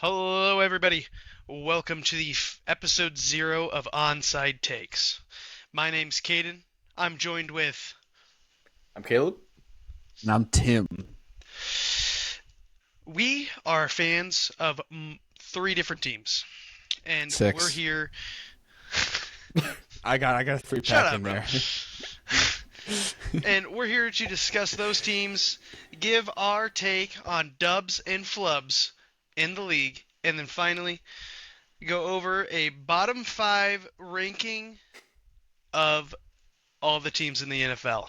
Hello, everybody. Welcome to the episode 0 of Onside Takes. My name's Caden. I'm joined with. I'm Caleb. And I'm Tim. We are fans of three different teams, and Six. we're here. I got a three Shut pack up, in bro. there. And we're here to discuss those teams, give our take on dubs and flubs in the league, and then finally go over a bottom 5 ranking of all the teams in the NFL.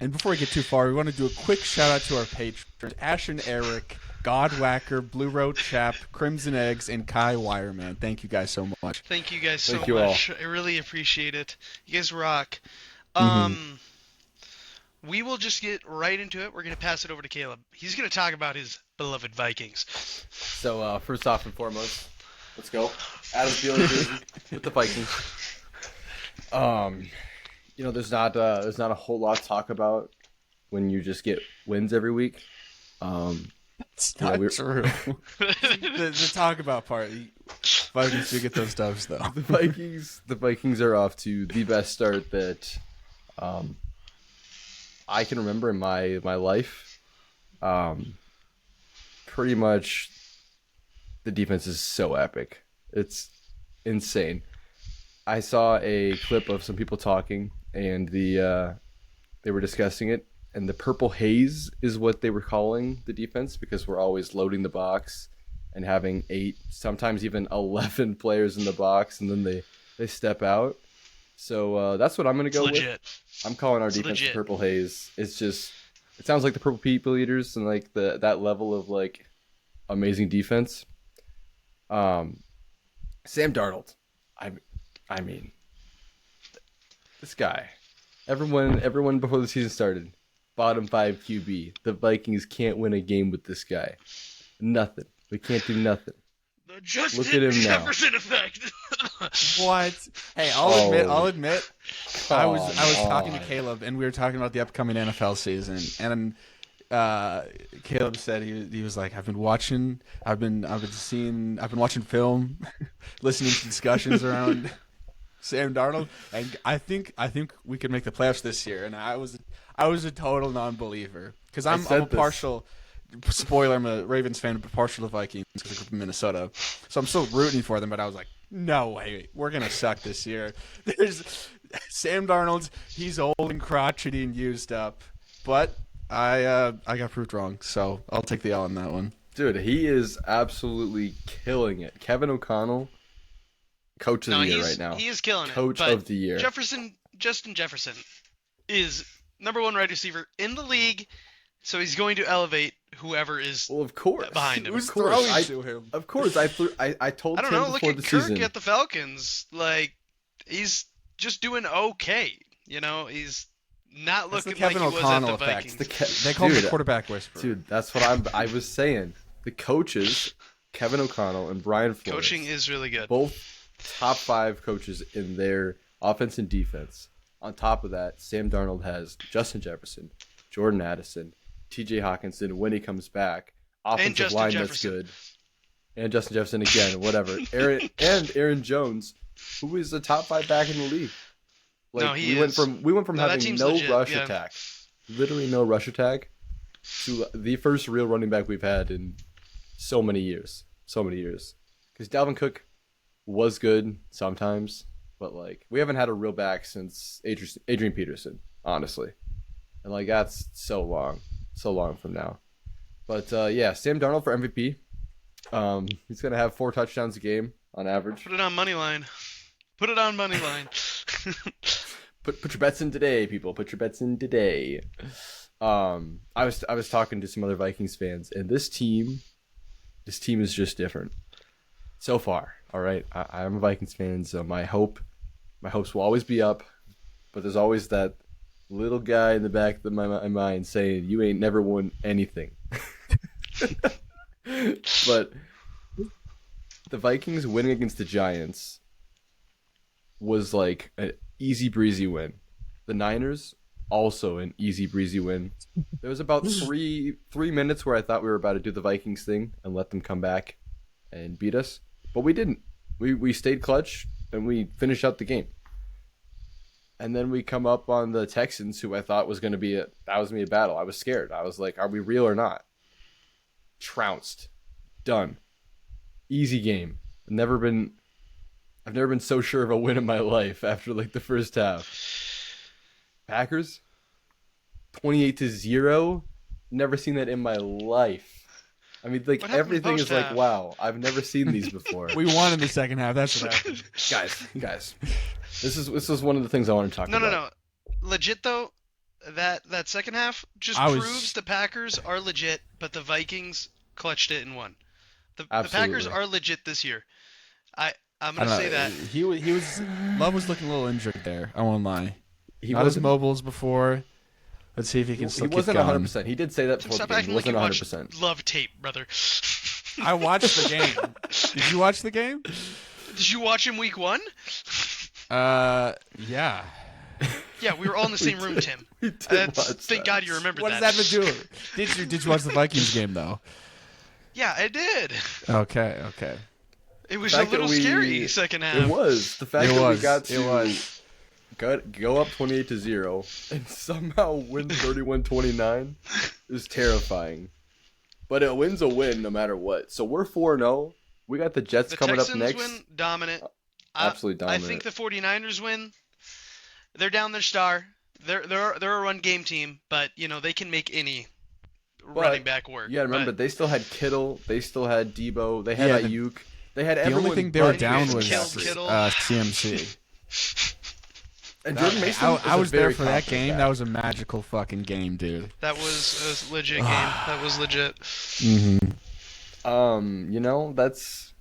And before we get too far, we want to do a quick shout out to our patrons: Ash and Eric, Godwhacker, Blue Road Chap, Crimson Eggs, and Kai Wireman. Thank you guys so much. Thank you guys so Thank you all. much. I really appreciate it. You guys rock. We will just get right into it. We're going to pass it over to Caleb. He's going to talk about his beloved Vikings. So first off and foremost, let's go. Adam Thielen jersey with the Vikings. There's not a whole lot to talk about when you just get wins every week. It's Yeah, not we're- true. the talk about part. Vikings do get those dubs though. The Vikings are off to the best start that I can remember in my life. Pretty much, the defense is so epic. It's insane. I saw a clip of some people talking, and they were discussing it. And the purple haze is what they were calling the defense, because we're always loading the box and having 8, sometimes even 11 players in the box, and then they step out. So that's what I'm going to go Legit. with. I'm calling our It's defense legit. the purple haze. It's just, it sounds like the purple people eaters and like that level of like amazing defense. Sam Darnold. I mean, this guy. Everyone before the season started, bottom 5 QB. The Vikings can't win a game with this guy. Nothing. We can't do nothing. The Justin Look at him now. Jefferson effect. What? Hey, Oh. I'll admit. I was Come talking to on. Caleb, and we were talking about the upcoming NFL season, and Caleb said he was like, I've been watching film, listening to discussions around Sam Darnold, and I think we could make the playoffs this year. And I was a total non-believer because I'm said a this. partial. Spoiler: I'm a Ravens fan, but partial to Vikings because I grew up in Minnesota, so I'm still rooting for them. But I was like, no way, we're gonna suck this year. There's Sam Darnold. He's old and crotchety and used up, but I got proved wrong, so I'll take the L on that one. Dude, he is absolutely killing it. Kevin O'Connell, coach of the year right now. He is killing Coach it. But of the year. Justin Jefferson is number 1 wide receiver in the league, so he's going to elevate whoever is. Well, of course. Behind him. Who's Of course. throwing to him? Of course. I told I don't him know. Look before at the Kirk season. at the Falcons. Like, he's just doing okay. You know, he's not That's the looking like Kevin he was O'Connell at the effect. Vikings. They call me Dude, the quarterback whisperer. Dude, that's what I was saying. The coaches, Kevin O'Connell and Brian Flores, Coaching is really good. both top 5 coaches in their offense and defense. On top of that, Sam Darnold has Justin Jefferson, Jordan Addison, T.J. Hawkinson when he comes back, offensive Justin line Jefferson. that's good, and Justin Jefferson again, whatever. Aaron Jones, who is the top 5 back in the league. No, he we went is. from No, that having team's no legit, rush yeah. attack, literally no rush attack, to the first real running back we've had in so many years. Because Dalvin Cook was good sometimes, but like we haven't had a real back since Adrian Peterson, honestly, and like that's so long from now. But yeah, Sam Darnold for MVP. He's gonna have 4 touchdowns a game on average. Put it on money line. Put it on money line. Put your bets in today, people. Put your bets in today. I was talking to some other Vikings fans, and this team is just different so far. All right, I'm a Vikings fan, so my hopes will always be up, but there's always that little guy in the back of my mind saying you ain't never won anything. But the Vikings winning against the Giants was like an easy breezy win. The Niners also an easy breezy win. There was about three minutes where I thought we were about to do the Vikings thing and let them come back and beat us, but we didn't. We stayed clutch and we finished out the game. And then we come up on the Texans, who I thought was going to be a battle. I was scared. I was like, are we real or not? Trounced. Done. Easy game. I've never been so sure of a win in my life after like the first half. Packers 28-0. Never seen that in my life. I mean, like, everything is like, wow, I've never seen these before. We won in the second half. That's what happened. Guys. This is one of the things I want to talk about. No. Legit though, that second half just proves the Packers are legit, but the Vikings clutched it and won. The Packers are legit this year. I'm gonna say that. He was Love was looking a little injured there. I won't lie. Not as mobile as before. Let's see if he can still keep going. He wasn't 100%. He did say that before the game. He wasn't 100%. Love tape, brother. I watched the game. Did you watch the game? Did you watch him week 1? Yeah. Yeah, we were all in the same room, Tim. Thank God you remember that. What does that have to do? Did you watch the Vikings game though? Yeah, I did. Okay. It was a little scary second half. It was. The fact that we got to go up 28-0 and somehow win 31-29 is terrifying. But a win's a win no matter what. So we're 4-0. We got the Jets coming up next. The Texans win dominant. Absolutely dominant. I think the 49ers win. They're down their star. They're a run game team, but they can make any running back work. Yeah, remember they still had Kittle, they still had Debo, they had Ayuk. They had everyone. The only thing they were down was Kittle. CMC. And Jordan Mason I was there for that confident game. guy. That was a magical fucking game, dude. That was a legit game. That was legit. That's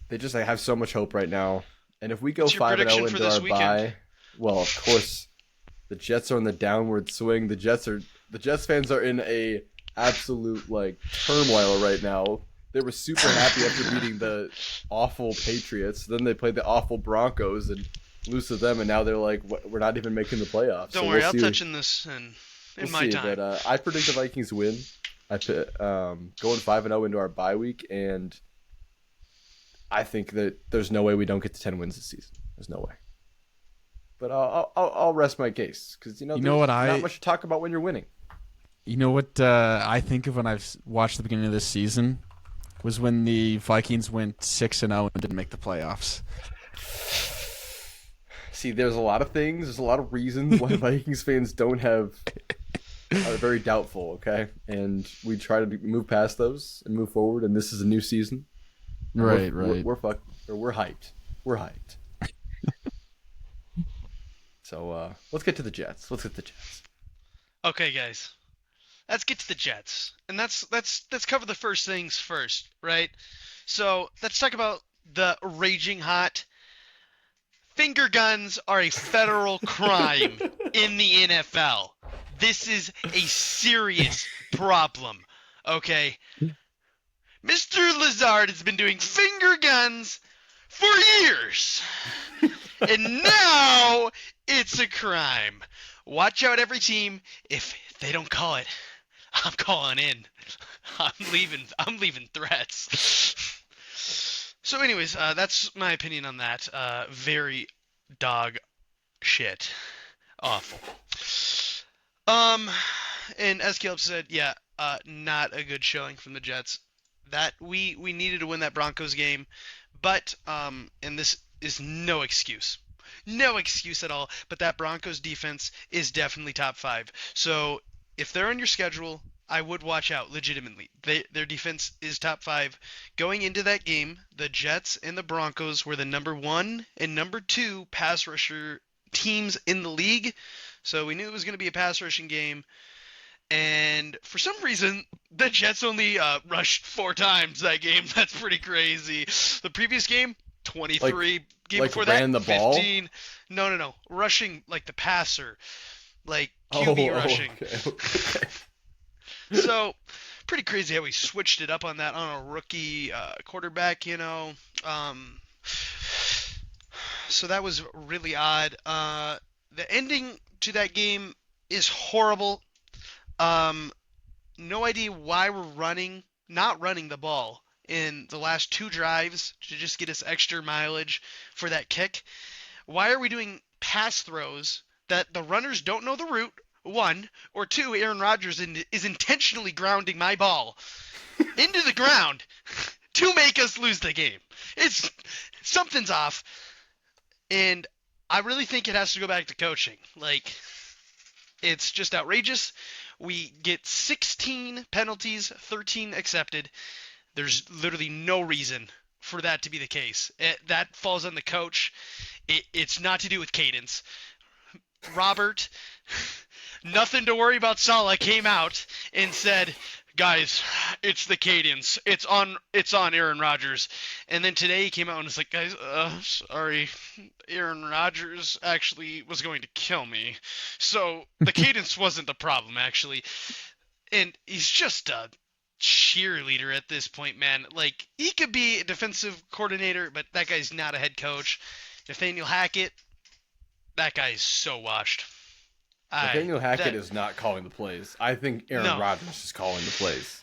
they just have so much hope right now. And if we go 5-0 into our bye, well, of course, the Jets are on the downward swing. The Jets fans are in a absolute turmoil right now. They were super happy after beating the awful Patriots. Then they played the awful Broncos and lose to them, and now they're like, we're not even making the playoffs. Don't worry, I'll touch on this in my time. But I predict the Vikings win. I put going 5-0 into our bye week, and I think that there's no way we don't get to 10 wins this season. There's no way. But I'll rest my case because there's not much to talk about when you're winning. You know what I think of when I've watched the beginning of this season was when the Vikings went 6-0 and didn't make the playoffs. See, there's a lot of things. There's a lot of reasons why Vikings fans are very doubtful. Okay, and we try to move past those and move forward. And this is a new season. Right. We're hyped. We're hyped. So let's get to the Jets. Okay, guys. Let's get to the Jets. And let's cover the first things first, right? So let's talk about the raging hot. Finger guns are a federal crime in the NFL. This is a serious problem, okay? Mr. Lazard has been doing finger guns for years. And now it's a crime. Watch out, every team. If they don't call it, I'm calling in. I'm leaving threats. So anyways, that's my opinion on that. Very dog shit. Awful. And as Caleb said, not a good showing from the Jets. That we needed to win that Broncos game, but and this is no excuse. No excuse at all, but that Broncos defense is definitely top 5. So if they're on your schedule, I would watch out legitimately. Their defense is top 5. Going into that game, the Jets and the Broncos were the number 1 and number 2 pass rusher teams in the league. So we knew it was going to be a pass rushing game. And for some reason, the Jets only rushed 4 times that game. That's pretty crazy. The previous game, 23. Game before ran that, the ball? 15. No. Rushing like the passer. Like QB rushing. Okay. So, pretty crazy how we switched it up on that on a rookie quarterback, So that was really odd. The ending to that game is horrible. No idea why we're not running the ball in the last 2 drives to just get us extra mileage for that kick. Why are we doing pass throws that the runners don't know the route, 1, or 2, Aaron Rodgers is intentionally grounding my ball into the ground to make us lose the game? Something's off, and I really think it has to go back to coaching. Like, it's just outrageous. We get 16 penalties, 13 accepted. There's literally no reason for that to be the case. That falls on the coach. It's not to do with cadence. Robert, nothing to worry about. Saleh came out and said, guys, it's the cadence. It's on Aaron Rodgers. And then today he came out and was like, guys, sorry, Aaron Rodgers actually was going to kill me. So the cadence wasn't the problem, actually. And he's just a cheerleader at this point, man. Like, he could be a defensive coordinator, but that guy's not a head coach. Nathaniel Hackett, that guy's so washed. Nathaniel Hackett is not calling the plays. I think Aaron Rodgers is calling the plays.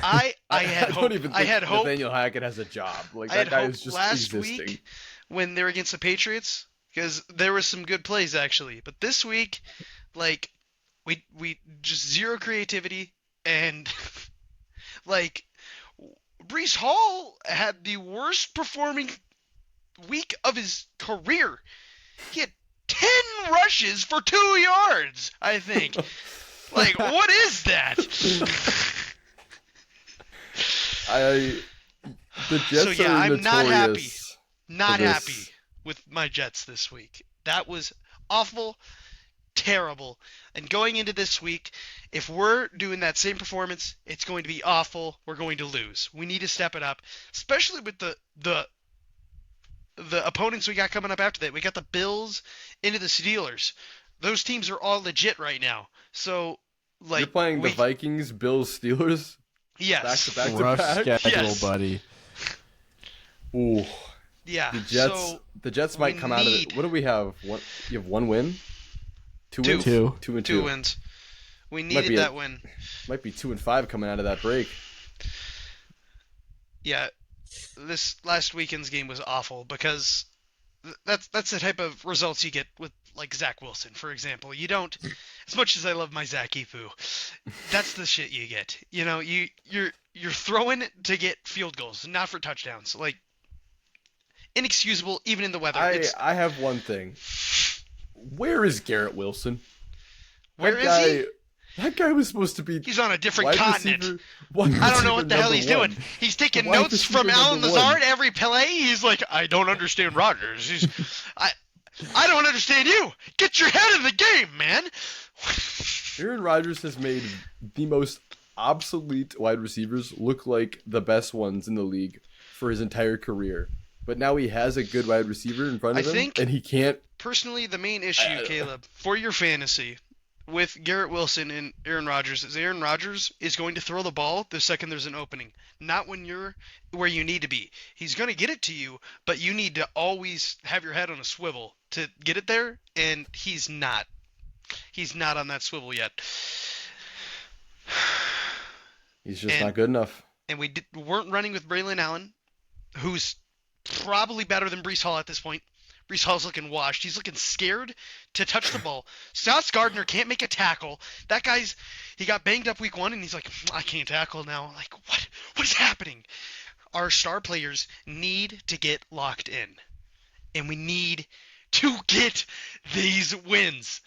I had hope. don't even think I had hope. Nathaniel Hackett has a job. Like, I that had guy hope is just last existing. week when they were against the Patriots, because there was some good plays actually. But this week, like, we just zero creativity, and like, Breece Hall had the worst performing week of his career. He had 10 rushes for 2 yards, I think. Like, what is that? The Jets are I'm not happy. notorious Not for this. happy with my Jets this week. That was awful, terrible. And going into this week, if we're doing that same performance, it's going to be awful. We're going to lose. We need to step it up, especially with the opponents we got coming up after that. We got the Bills into the Steelers. Those teams are all legit right now. So, like, You're playing the Vikings, Bills, Steelers? Yes. Back to Rough back? schedule, Yes. buddy. Ooh. Yeah. The Jets might come out of it. What do we have? You have 1 win? 2 wins? Two. 2 and 2 2. wins. We needed that win. Might be 2 and 5 coming out of that break. Yeah. This last weekend's game was awful because that's the type of results you get with, like, Zach Wilson, for example. You don't, as much as I love my Zach Ifu, that's the shit you get. You know, you're throwing to get field goals, not for touchdowns. Like, inexcusable even in the weather. I have one thing. Where is Garrett Wilson? Where is he? That guy was supposed to be. He's on a different wide continent. wide I don't know receiver what the hell he's number doing. one. He's taking Wide notes receiver from Alan number one. Lazard every play. He's like, I don't understand Rodgers. I don't understand you. Get your head in the game, man. Aaron Rodgers has made the most obsolete wide receivers look like the best ones in the league for his entire career. But now he has a good wide receiver in front of him, and he can't. Personally, the main issue, Caleb, for your fantasy with Garrett Wilson and Aaron Rodgers is Aaron Rodgers is going to throw the ball the second there's an opening, not when you're where you need to be. He's going to get it to you, but you need to always have your head on a swivel to get it there, and he's not. He's not on that swivel yet. He's just not good enough. And we weren't running with Braylon Allen, who's probably better than Breece Hall at this point. Breece Hall's looking washed. He's looking scared to touch the ball. Sauce Gardner can't make a tackle. That he got banged up week 1, and he's like, I can't tackle now. Like, what is happening? Our star players need to get locked in, and we need to get these wins.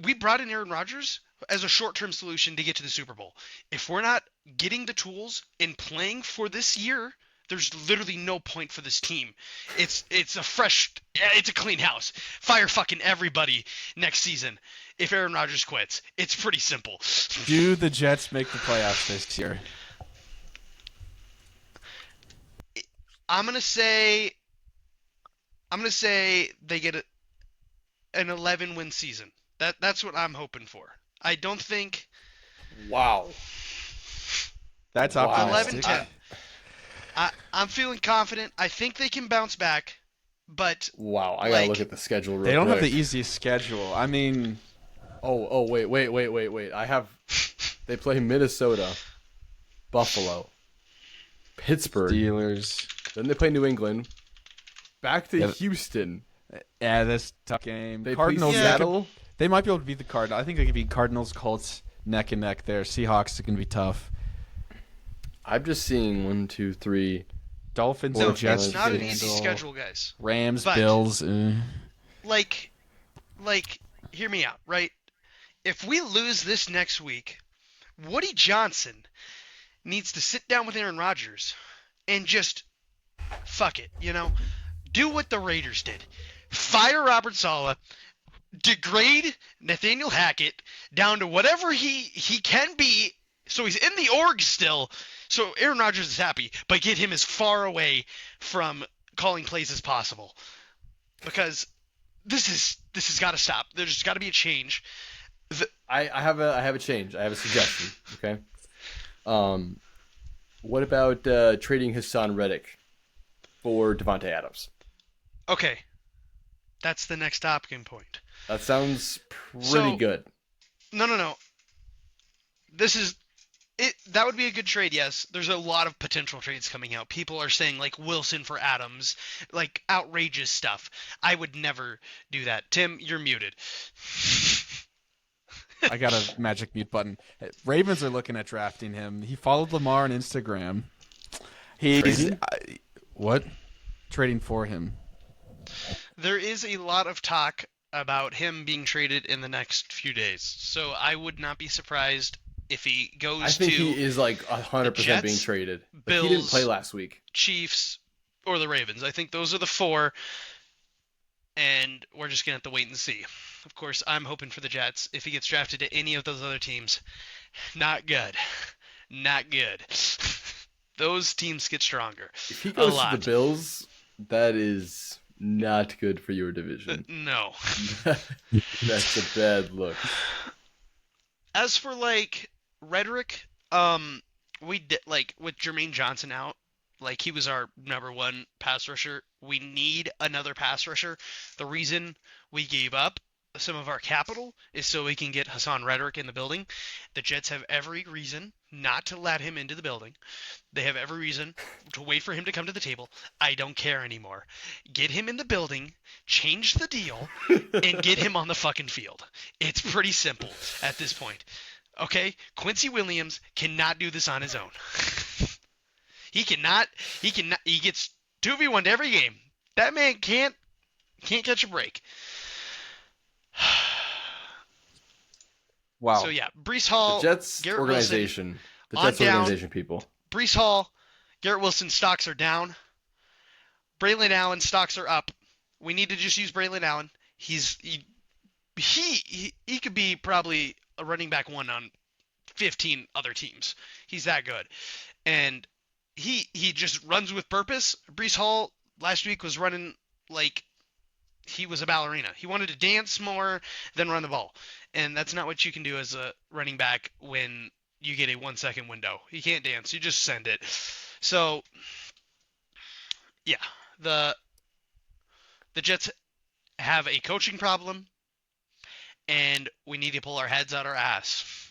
We brought in Aaron Rodgers as a short-term solution to get to the Super Bowl. If we're not getting the tools and playing for this year, there's literally no point for this team. It's a clean house. Fire fucking everybody next season if Aaron Rodgers quits. It's pretty simple. Do the Jets make the playoffs this year? I'm gonna say they get an 11-win season. That's what I'm hoping for. I don't think. Wow. That's optimistic. 11-10. I'm feeling confident. I think they can bounce back, but wow, I gotta look at the schedule. They don't quick. have the easiest schedule. I mean, wait. They play Minnesota, Buffalo, Pittsburgh. Steelers. Then they play New England. Back to Yeah. Houston. Yeah, that's a tough game. They Cardinals. play Yeah. Seattle. They might be able to beat the Cardinals. I think they could beat Cardinals, Colts, neck and neck there. Seahawks are going to be tough. I'm just seeing 1, 2, 3. Dolphins No, and Jets. it's not an can easy handle. schedule, guys. Rams, But- Bills. Like, hear me out, right? If we lose this next week, Woody Johnson needs to sit down with Aaron Rodgers and just fuck it, do what the Raiders did. Fire Robert Saleh, degrade Nathaniel Hackett down to whatever he can be, so he's in the org still, so Aaron Rodgers is happy, but get him as far away from calling plays as possible. Because this has got to stop. There's got to be a change. I have a change. I have a suggestion. Okay. What about trading Hassan Reddick for Devontae Adams? Okay. That's the next talking point. That sounds pretty So- good. No. This is it. That would be a good trade, yes. There's a lot of potential trades coming out. People are saying like Wilson for Adams, like outrageous stuff. I would never do that. Tim, you're muted. I got a magic mute button. Ravens are looking at drafting him. He followed Lamar on Instagram. He's Trading? what? Trading for him. There is a lot of talk about him being traded in the next few days. So I would not be surprised if he goes I think to he is like 100% being Jets, traded. Like, he didn't Bills, play last week. Chiefs or the Ravens. I think those are the four, and we're just gonna have to wait and see. Of course, I'm hoping for the Jets. If he gets drafted to any of those other teams, not good, not good. Those teams get stronger. If he A goes to lot. the Bills, that is not good for your division. No. That's a bad look. As for like rhetoric, we did like with Jermaine Johnson out, like he was our number one pass rusher. We need another pass rusher. The reason we gave up some of our capital is so we can get Hassan Reddick in the building. The Jets have every reason not to let him into the building. They have every reason to wait for him to come to the table. I don't care anymore. Get him in the building, change the deal, and get him on the fucking field. It's pretty simple at this point. Okay? Quincy Williams cannot do this on his own. He cannot. He gets 2v1 to every game. That man can't catch a break. Wow. So yeah, Brees Hall, The Jets Garrett organization. The on Jets down. organization people. Brees Hall, Garrett Wilson stocks are down. Braylon Allen stocks are up. We need to just use Braylon Allen. He could be probably a running back one on 15 other teams. He's that good. And he just runs with purpose. Brees Hall last week was running like he was a ballerina. He wanted to dance more than run the ball. And that's not what you can do as a running back when you get a 1 second window. You can't dance. You just send it. So, yeah, the Jets have a coaching problem, and we need to pull our heads out our ass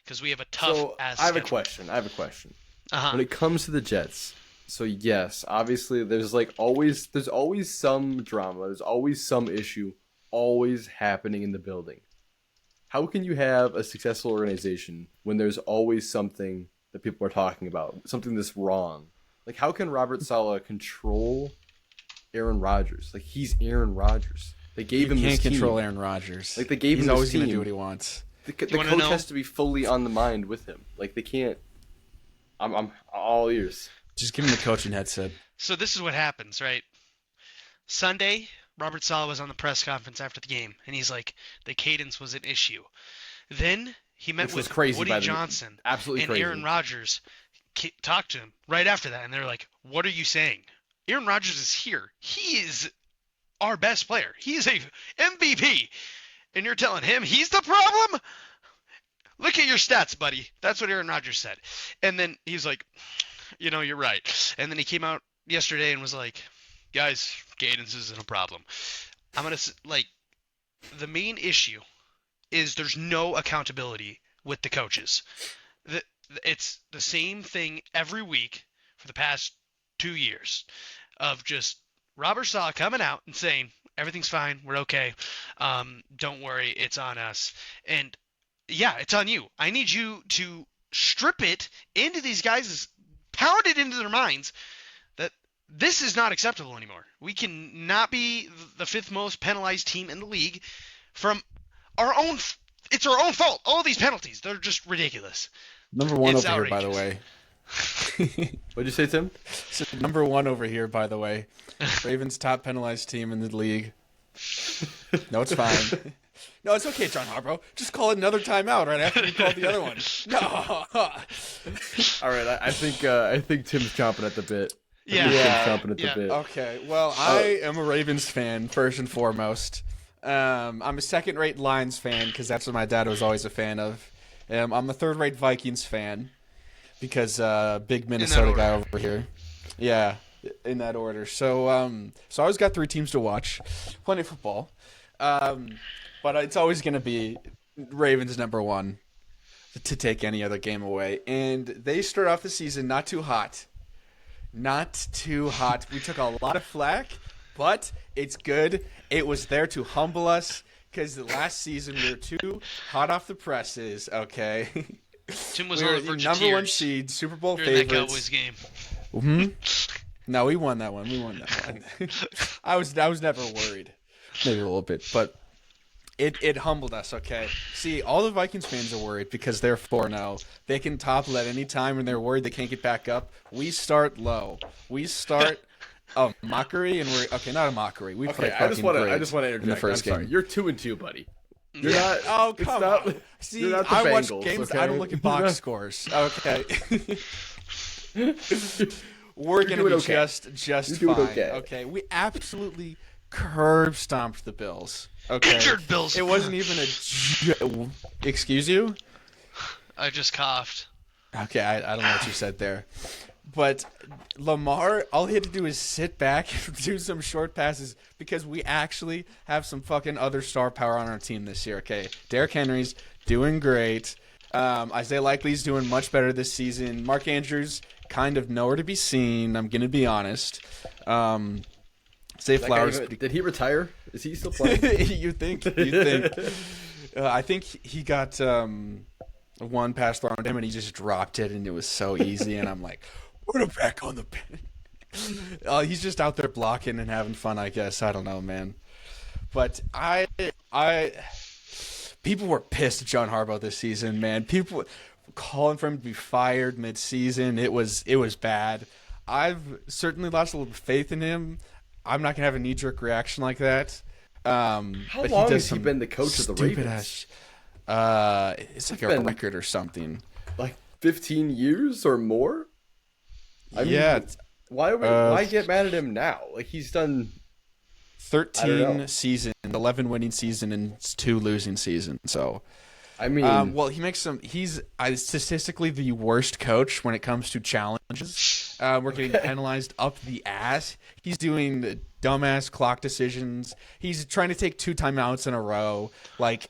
because we have a tough So ass. I have a schedule. question. Uh-huh. When it comes to the Jets, so yes, obviously there's always some drama. There's always some issue always happening in the building. How can you have a successful organization when there's always something that people are talking about, something that's wrong? Like, how can Robert Saleh control Aaron Rodgers? Like, he's Aaron Rodgers. They gave him You this can't team. control Aaron Rodgers. Like, they gave He's him always this going to team. do what he wants. The wanna coach know? has to be fully on the mind with him. Like, they can't. I'm all ears. Just give him the coaching headset. So this is what happens, right? Sunday, Robert Saleh was on the press conference after the game, and he's like, the cadence was an issue. Then he met Which was with crazy, Woody by the way. Johnson Absolutely and crazy. Aaron Rodgers talked to him right after that, and they're like, what are you saying? Aaron Rodgers is here. He is our best player. He is a MVP. And you're telling him he's the problem? Look at your stats, buddy. That's what Aaron Rodgers said. And then he's like, you're right. And then he came out yesterday and was like, guys, cadence isn't a problem. I'm going to, the main issue is there's no accountability with the coaches. It's the same thing every week for for the past 2 years of just Robert Saleh coming out and saying everything's fine, we're okay, don't worry, it's on us, and yeah, it's on you. I need you to strip it into these guys, pound it into their minds that this is not acceptable anymore. We can not be the fifth most penalized team in the league from our own. It's our own fault. All these penalties, they're just ridiculous. Number one It's over here, by the outrageous. way. What'd you say, Tim? So number one over here, by the way. Ravens top penalized team in the league. No, it's fine. No, it's okay, John Harbaugh. Just call it another timeout right after you called the other one. No. All right, I think Tim's chomping at the bit. Yeah. Tim's Yeah. chomping at the Yeah. bit. Okay, well, I am a Ravens fan, first and foremost. I'm a second-rate Lions fan because that's what my dad was always a fan of. I'm a third-rate Vikings fan because big Minnesota guy over here. Yeah, in that order. So I always got 3 teams to watch. Plenty of football. But it's always going to be Ravens number one to take any other game away. And they start off the season not too hot. Not too hot. We took a lot of flack, but it's good. It was there to humble us because the last season we were too hot off the presses, okay? Tim was We on were the the verge number of one tears seed, Super Bowl during that favorites. Cowboys game. No, we won that one. We won that one. I was never worried. Maybe a little bit, but it humbled us, okay? See, all the Vikings fans are worried because they're 4-0. They can topple at any time and they're worried they can't get back up. We start low. We start a mockery and we're okay, not a mockery. We play Okay, I just want to interject. in the first I'm sorry. game. You're 2-2, buddy. You're Yeah. not. Oh, it's come not, on. See, you're not the I watch Bengals, games. okay? I don't look at box scores. Okay. We're You're going to be doing okay. just You're fine. doing okay. Okay. We absolutely curb stomped the Bills. Okay. Injured Bills. It wasn't even a excuse you? I just coughed. Okay, I don't know what you said there. But Lamar, all he had to do is sit back and do some short passes because we actually have some fucking other star power on our team this year, okay? Derrick Henry's doing great. Isaiah Likely's doing much better this season. Mark Andrews kind of nowhere to be seen, I'm going to be honest. Zay Flowers. Did he retire? Is he still playing? You think. I think he got one pass thrown at him and he just dropped it and it was so easy and I'm like, put him back on the bench. He's just out there blocking and having fun, I guess. I don't know, man. But people were pissed at John Harbaugh this season, man. People calling for him to be fired mid-season. It was bad. I've certainly lost a little faith in him. I'm not gonna have a knee-jerk reaction like that. How long has he been the coach of the Ravens? It's like a record or something. Like 15 years or more? I mean, Yeah, why get mad at him now? Like he's done 13 seasons, 11 winning season, and 2 losing seasons. So, I mean, well, he makes some. He's statistically the worst coach when it comes to challenges. We're getting penalized up the ass. He's doing dumbass clock decisions. He's trying to take 2 timeouts in a row. Like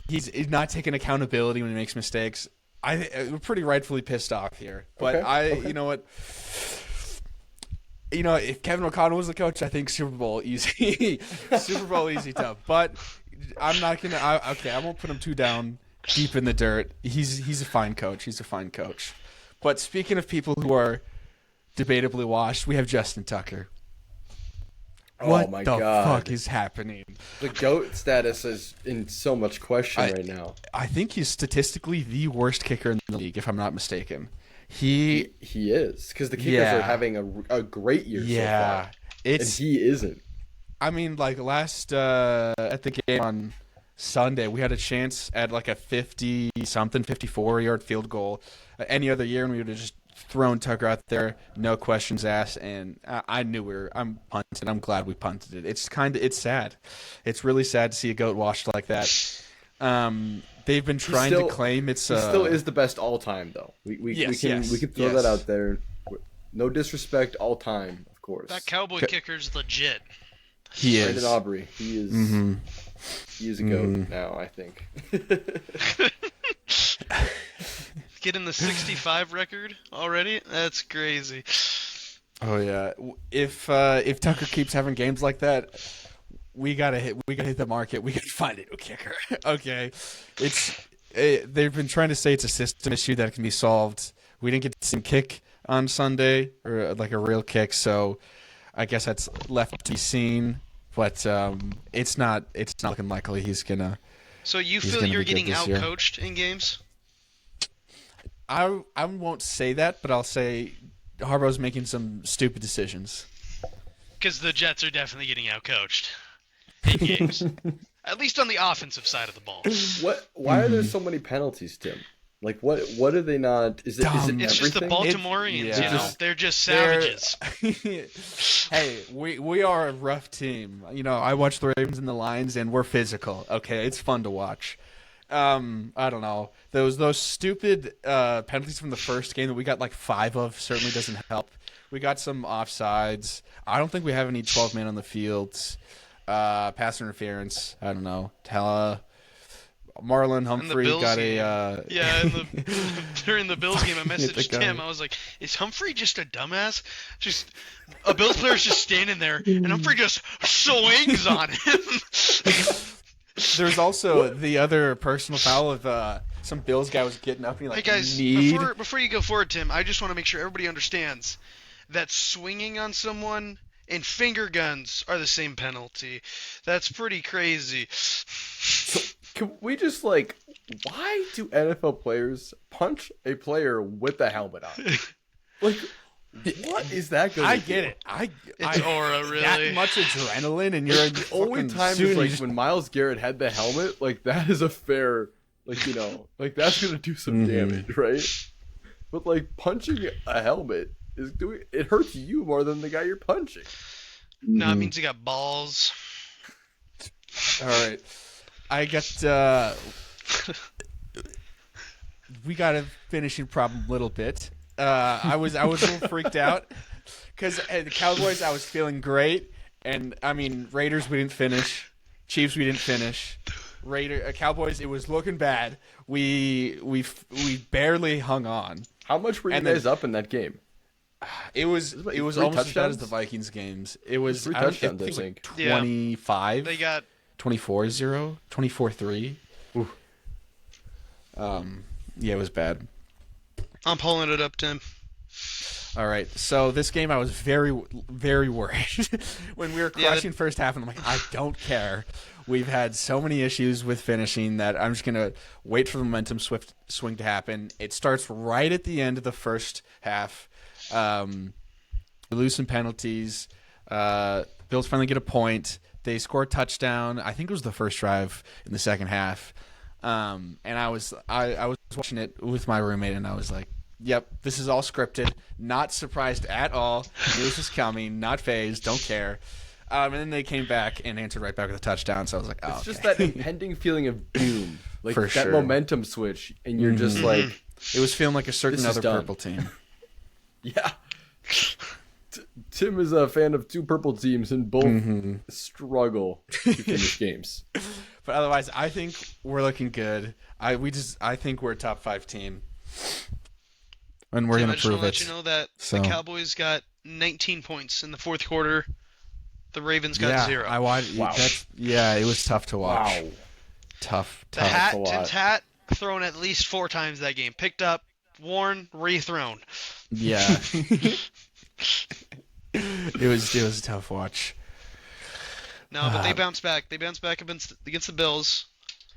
he's not taking accountability when he makes mistakes. We're pretty rightfully pissed off here. But Okay. You know what? You know, if Kevin O'Connell was the coach, I think Super Bowl easy. Super Bowl easy tough. But I'm not gonna. I won't put him too down deep in the dirt. He's a fine coach. He's a fine coach. But speaking of people who are debatably washed, we have Justin Tucker. What my the God. fuck is happening? the GOAT status is in so much question right now. I think he's statistically the worst kicker in the league, if I'm not mistaken. He is because the kickers are having a great year so far, and he isn't. I mean, like last at the game on Sunday, we had a chance at like a 50-something, 54-yard field goal. Any other year, and we would have just thrown Tucker out there, no questions asked. And I knew I'm punting. I'm glad we punted it. It's sad. It's really sad to see a goat washed like that. They've been trying to claim it's. He still is the best all time, though. We can throw that out there. No disrespect, all time, of course. That cowboy kicker's legit. He is. Brandon Aubrey. He is. Mm-hmm. He is a goat now, I think. getting the 65 record already? That's crazy. Oh yeah. If Tucker keeps having games like that, we gotta hit the market. We gotta find a new kicker. Okay, they've been trying to say it's a system issue that can be solved. We didn't get to see him kick on Sunday, or like a real kick, so I guess that's left to be seen. But it's not looking likely he's gonna. So you He's feel gonna you're be good getting this year. outcoached in games? I won't say that, but I'll say Harbaugh's making some stupid decisions. Because the Jets are definitely getting outcoached in games. At least on the offensive side of the ball. Why are there so many penalties, Tim? Like, what are they not? Is it Dumb. It's just the everything? Baltimoreans, yeah. you know? They're just savages. Hey, we are a rough team. You know, I watch the Ravens and the Lions, and we're physical. Okay, it's fun to watch. I don't know. Those stupid penalties from the first game that we got like 5 of certainly doesn't help. We got some offsides. I don't think we have any 12-man on the field. Pass interference. I don't know. Marlon Humphrey Bills got game. a During the Bills game, I messaged Tim. I was like, "Is Humphrey just a dumbass? Just a Bills player's just standing there, and Humphrey just swings on him." There's also the other personal foul of some Bills guy was getting up and he Hey like guys, kneed. before you go forward, Tim, I just want to make sure everybody understands that swinging on someone and finger guns are the same penalty. That's pretty crazy. Can we just like, why do NFL players punch a player with the helmet on? Like, what is that going to I do? get it. It's aura, really. That much adrenaline and you're The only time is like when Myles Garrett had the helmet. Like, that is a fair, like, you know, like that's going to do some damage, right? But like punching a helmet it hurts you more than the guy you're punching. No, it means he got balls. All right. I got we got a finishing problem a little bit. I was a little freaked out because the Cowboys I was feeling great, and I mean Raiders we didn't finish, Chiefs we didn't finish, Cowboys it was looking bad. We barely hung on. How much were you And guys then- up in that game? It was three almost as bad as touchdowns? the Vikings games. It was 3 I don't- touchdowns, I it was think. like Yeah. 25. They got 24-0, 24-3. Oof. Yeah, it was bad. I'm pulling it up, Tim. All right, so this game I was very, very worried when we were Yeah, crushing first half, and I'm like, I don't care. We've had so many issues with finishing that I'm just gonna wait for the momentum swift swing to happen. It starts right at the end of the first half. We lose some penalties. Bills finally get a point. They score a touchdown. I think it was the first drive in the second half. And I was watching it with my roommate, and I was like, "Yep, this is all scripted. Not surprised at all. Knew this was coming. Not phased. Don't care." And then they came back and answered right back with a touchdown. So I was like, "Oh, It's okay." just that impending feeling of doom, like For that sure. momentum switch, and you're just like, It was feeling like a certain This is other done. purple team. yeah. Tim is a fan of 2 purple teams, and both struggle to finish games. But otherwise, I think we're looking good. I think we're a top 5 team, and we're Tim, I gonna just want prove to it. let you know that So- the Cowboys got 19 points in the fourth quarter. The Ravens got 0. I watched. Wow. It was tough to watch. Wow. Tough. The hat, a lot. Tim's hat, thrown at least 4 times that game. Picked up, worn, rethrown. Yeah. It was a tough watch. No, but they bounced back. They bounced back against the Bills.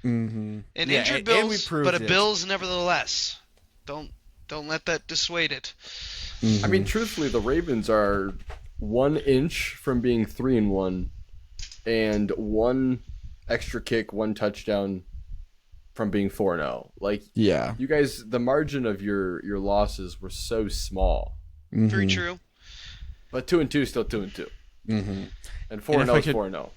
Mm-hmm. An Yeah, injured and Bills, we proved but a it. Bills nevertheless. Don't let that dissuade it. I mean, truthfully, the Ravens are 1 inch from being 3-1, and 1 extra kick, 1 touchdown from being 4-0. Like, Yeah. you guys, the margin of your losses were so small. Very true. But 2-2 is still 2-2, Mm-hmm. and 4-0 I is could- 4-0.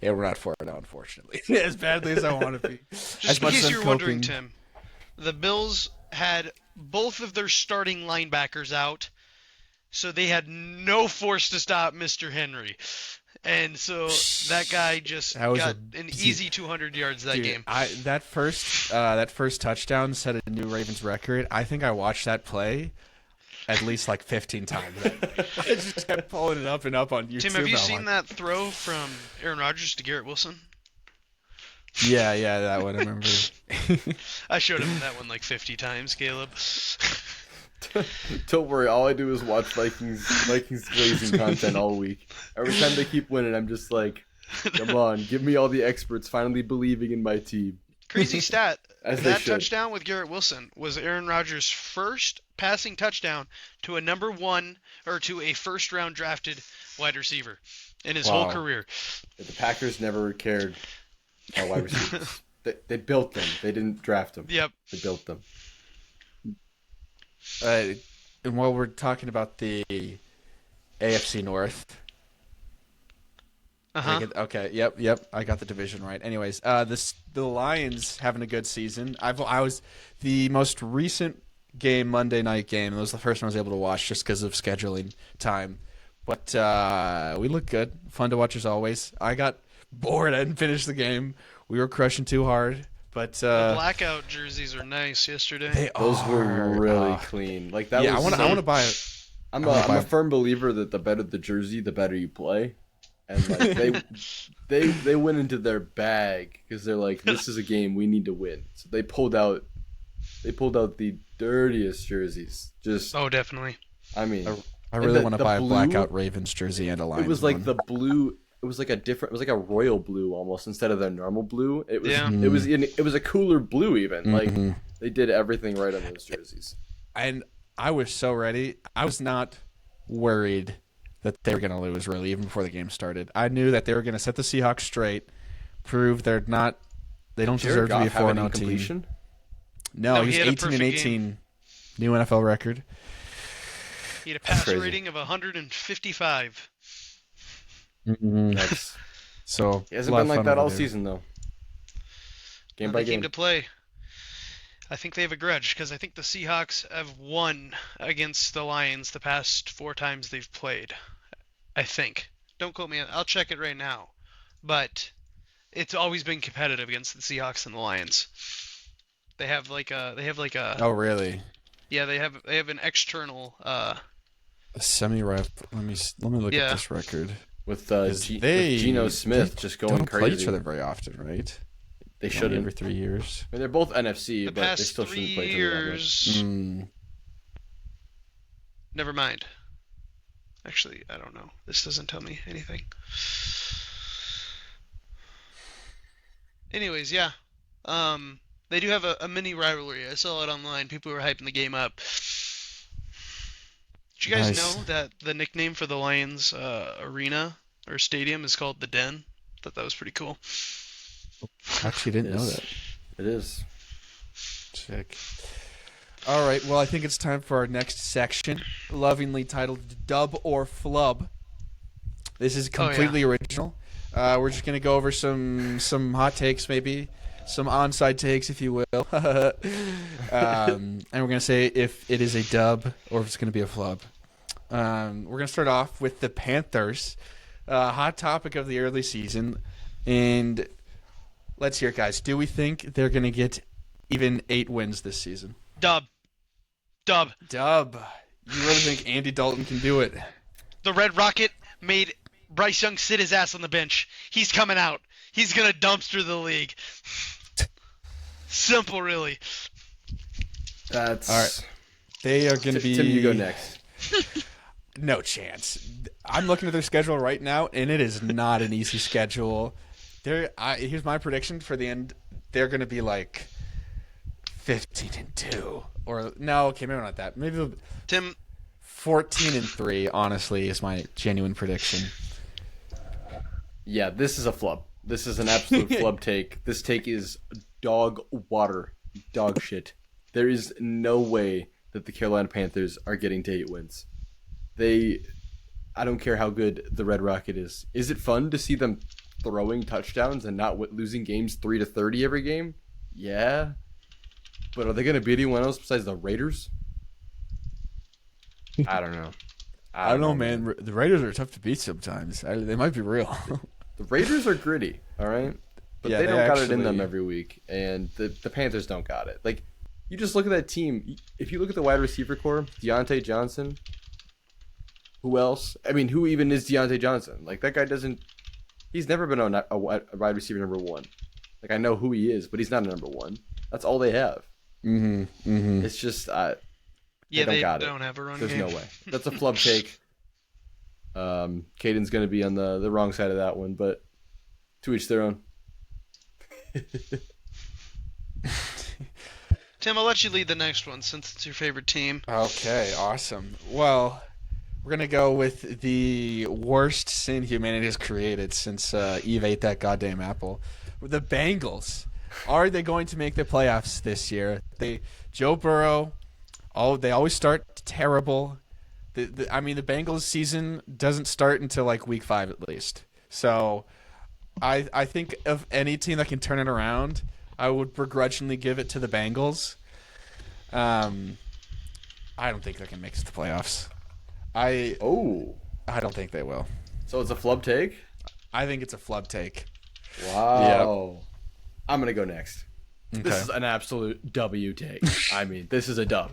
Yeah, we're not 4-0, unfortunately. As badly as I want to be. Just in case you're wondering, Tim, the Bills had both of their starting linebackers out, so they had no force to stop Mr. Henry. And so that guy just That was got an easy 200 yards that Dude, game. that first touchdown set a new Ravens record. I think I watched that play at least like 15 times. I just kept pulling it up and up on YouTube. Tim, have you I'm seen like, that throw from Aaron Rodgers to Garrett Wilson? Yeah, that one I remember. I showed him that one like 50 times, Caleb. Don't worry, all I do is watch Vikings glazing content all week. Every time they keep winning, I'm just like, come on, give me all the experts finally believing in my team. Crazy stat. As they That should. touchdown with Garrett Wilson was Aaron Rodgers' first passing touchdown to a first round drafted wide receiver in his whole Wow. career. The Packers never cared about wide receivers. They built them. They didn't draft them. Yep. They built them. And while we're talking about the AFC North, Uh-huh. okay, yep, I got the division right. Anyways, the Lions having a good season. I was the most recent game, Monday night game. It was the first one I was able to watch just because of scheduling time. But we look good, fun to watch as always. I got bored. I didn't finish the game. We were crushing too hard. But The blackout jerseys are nice yesterday. Those were are, really clean. Like that. Yeah, was I want to buy it. I'm I wanna buy a firm believer that the better the jersey, the better you play. And like they went into their bag because they're like, this is a game we need to win. So they pulled out the dirtiest jerseys. Just Oh, definitely. I mean, I really the- want to the buy blue- a blackout Ravens jersey and a Lions it was like one. the blue. It was like it was like a royal blue almost instead of their normal blue. It was Yeah. it was a cooler blue even. Like Mhm. they did everything right on those jerseys. And I was so ready. I was not worried that they were going to lose, really, even before the game started. I knew that they were going to set the Seahawks straight, prove they don't Jared deserve to be a Goff have an 4-0 team. incompletion? No, No, he's he had a 18 and perfect 18, new NFL record. He had a passer crazy. rating of 155. That's So he hasn't a lot been of like fun that over all there. season though. Game When by they came game. to play. I think they have a grudge because I think the Seahawks have won against the Lions the past 4 times they've played. I think. Don't quote me. I'll check it right now. But it's always been competitive against the Seahawks and the Lions. They have like a Oh, really? yeah, they have an external A semi-ref. Let me look Yeah. at this record. With Is with they- Geno Smith they just going Don't play each crazy. other very often, right? They Only shouldn't. every 3 years. I mean, they're both NFC, the but they past still 3 shouldn't play each other that much. years. Mm. Never mind. Actually, I don't know. This doesn't tell me anything. Anyways, yeah. They do have a mini rivalry. I saw it online. People were hyping the game up. Did you guys Nice. know that the nickname for the Lions arena or stadium is called the Den? Thought that was pretty cool. Actually, didn't know Yes. that. It is. Sick. All right, well, I think it's time for our next section, lovingly titled Dub or Flub. This is completely original. We're just going to go over some hot takes, maybe, some onside takes, if you will. And we're going to say if it is a dub or if it's going to be a flub. We're going to start off with the Panthers, hot topic of the early season. And let's hear it, guys. Do we think they're going to get even 8 wins this season? Dub. Dub. You really think Andy Dalton can do it? The Red Rocket made Bryce Young sit his ass on the bench. He's coming out. He's going to dumpster the league. Simple, really. That's All right. They are going to be... Tim, you go next. No chance. I'm looking at their schedule right now, and it is not an easy schedule. Here's my prediction for the end. They're going to be like 15-2, or no, okay, maybe not that. Maybe Tim, 14-3. Honestly, is my genuine prediction. Yeah, this is a flub. This is an absolute flub take. This take is dog water, dog shit. There is no way that the Carolina Panthers are getting to 8 wins. I don't care how good the Red Rocket is. Is it fun to see them throwing touchdowns and not losing games 3-30 every game? Yeah. But are they going to beat anyone else besides the Raiders? I don't know. I don't know, man. The Raiders are tough to beat sometimes. They might be real. The Raiders are gritty, all right? But Yeah, they don't they got it in actually- them every week. And the Panthers don't got it. Like, you just look at that team. If you look at the wide receiver core, Deontay Johnson, who else? I mean, who even is Deontay Johnson? Like, that guy doesn't... He's never been on a wide receiver number one. Like, I know who he is, but he's not a number one. That's all they have. It's just... Yeah, they got don't have a run There's game. no way. That's a flub take. Caden's going to be on the wrong side of that one, but to each their own. Tim, I'll let you lead the next one since it's your favorite team. Okay, awesome. Well, we're going to go with the worst sin humanity has created since Eve ate that goddamn apple. The Bengals. Are they going to make the playoffs this year? Joe Burrow, they always start terrible. The Bengals season doesn't start until like week 5 at least. So I think of any team that can turn it around, I would begrudgingly give it to the Bengals. I don't think they can make it to the playoffs. I don't think they will. So it's a flub take? I think it's a flub take. Wow. I'm going to go next. Okay. This is an absolute W take. I mean, this is a dub.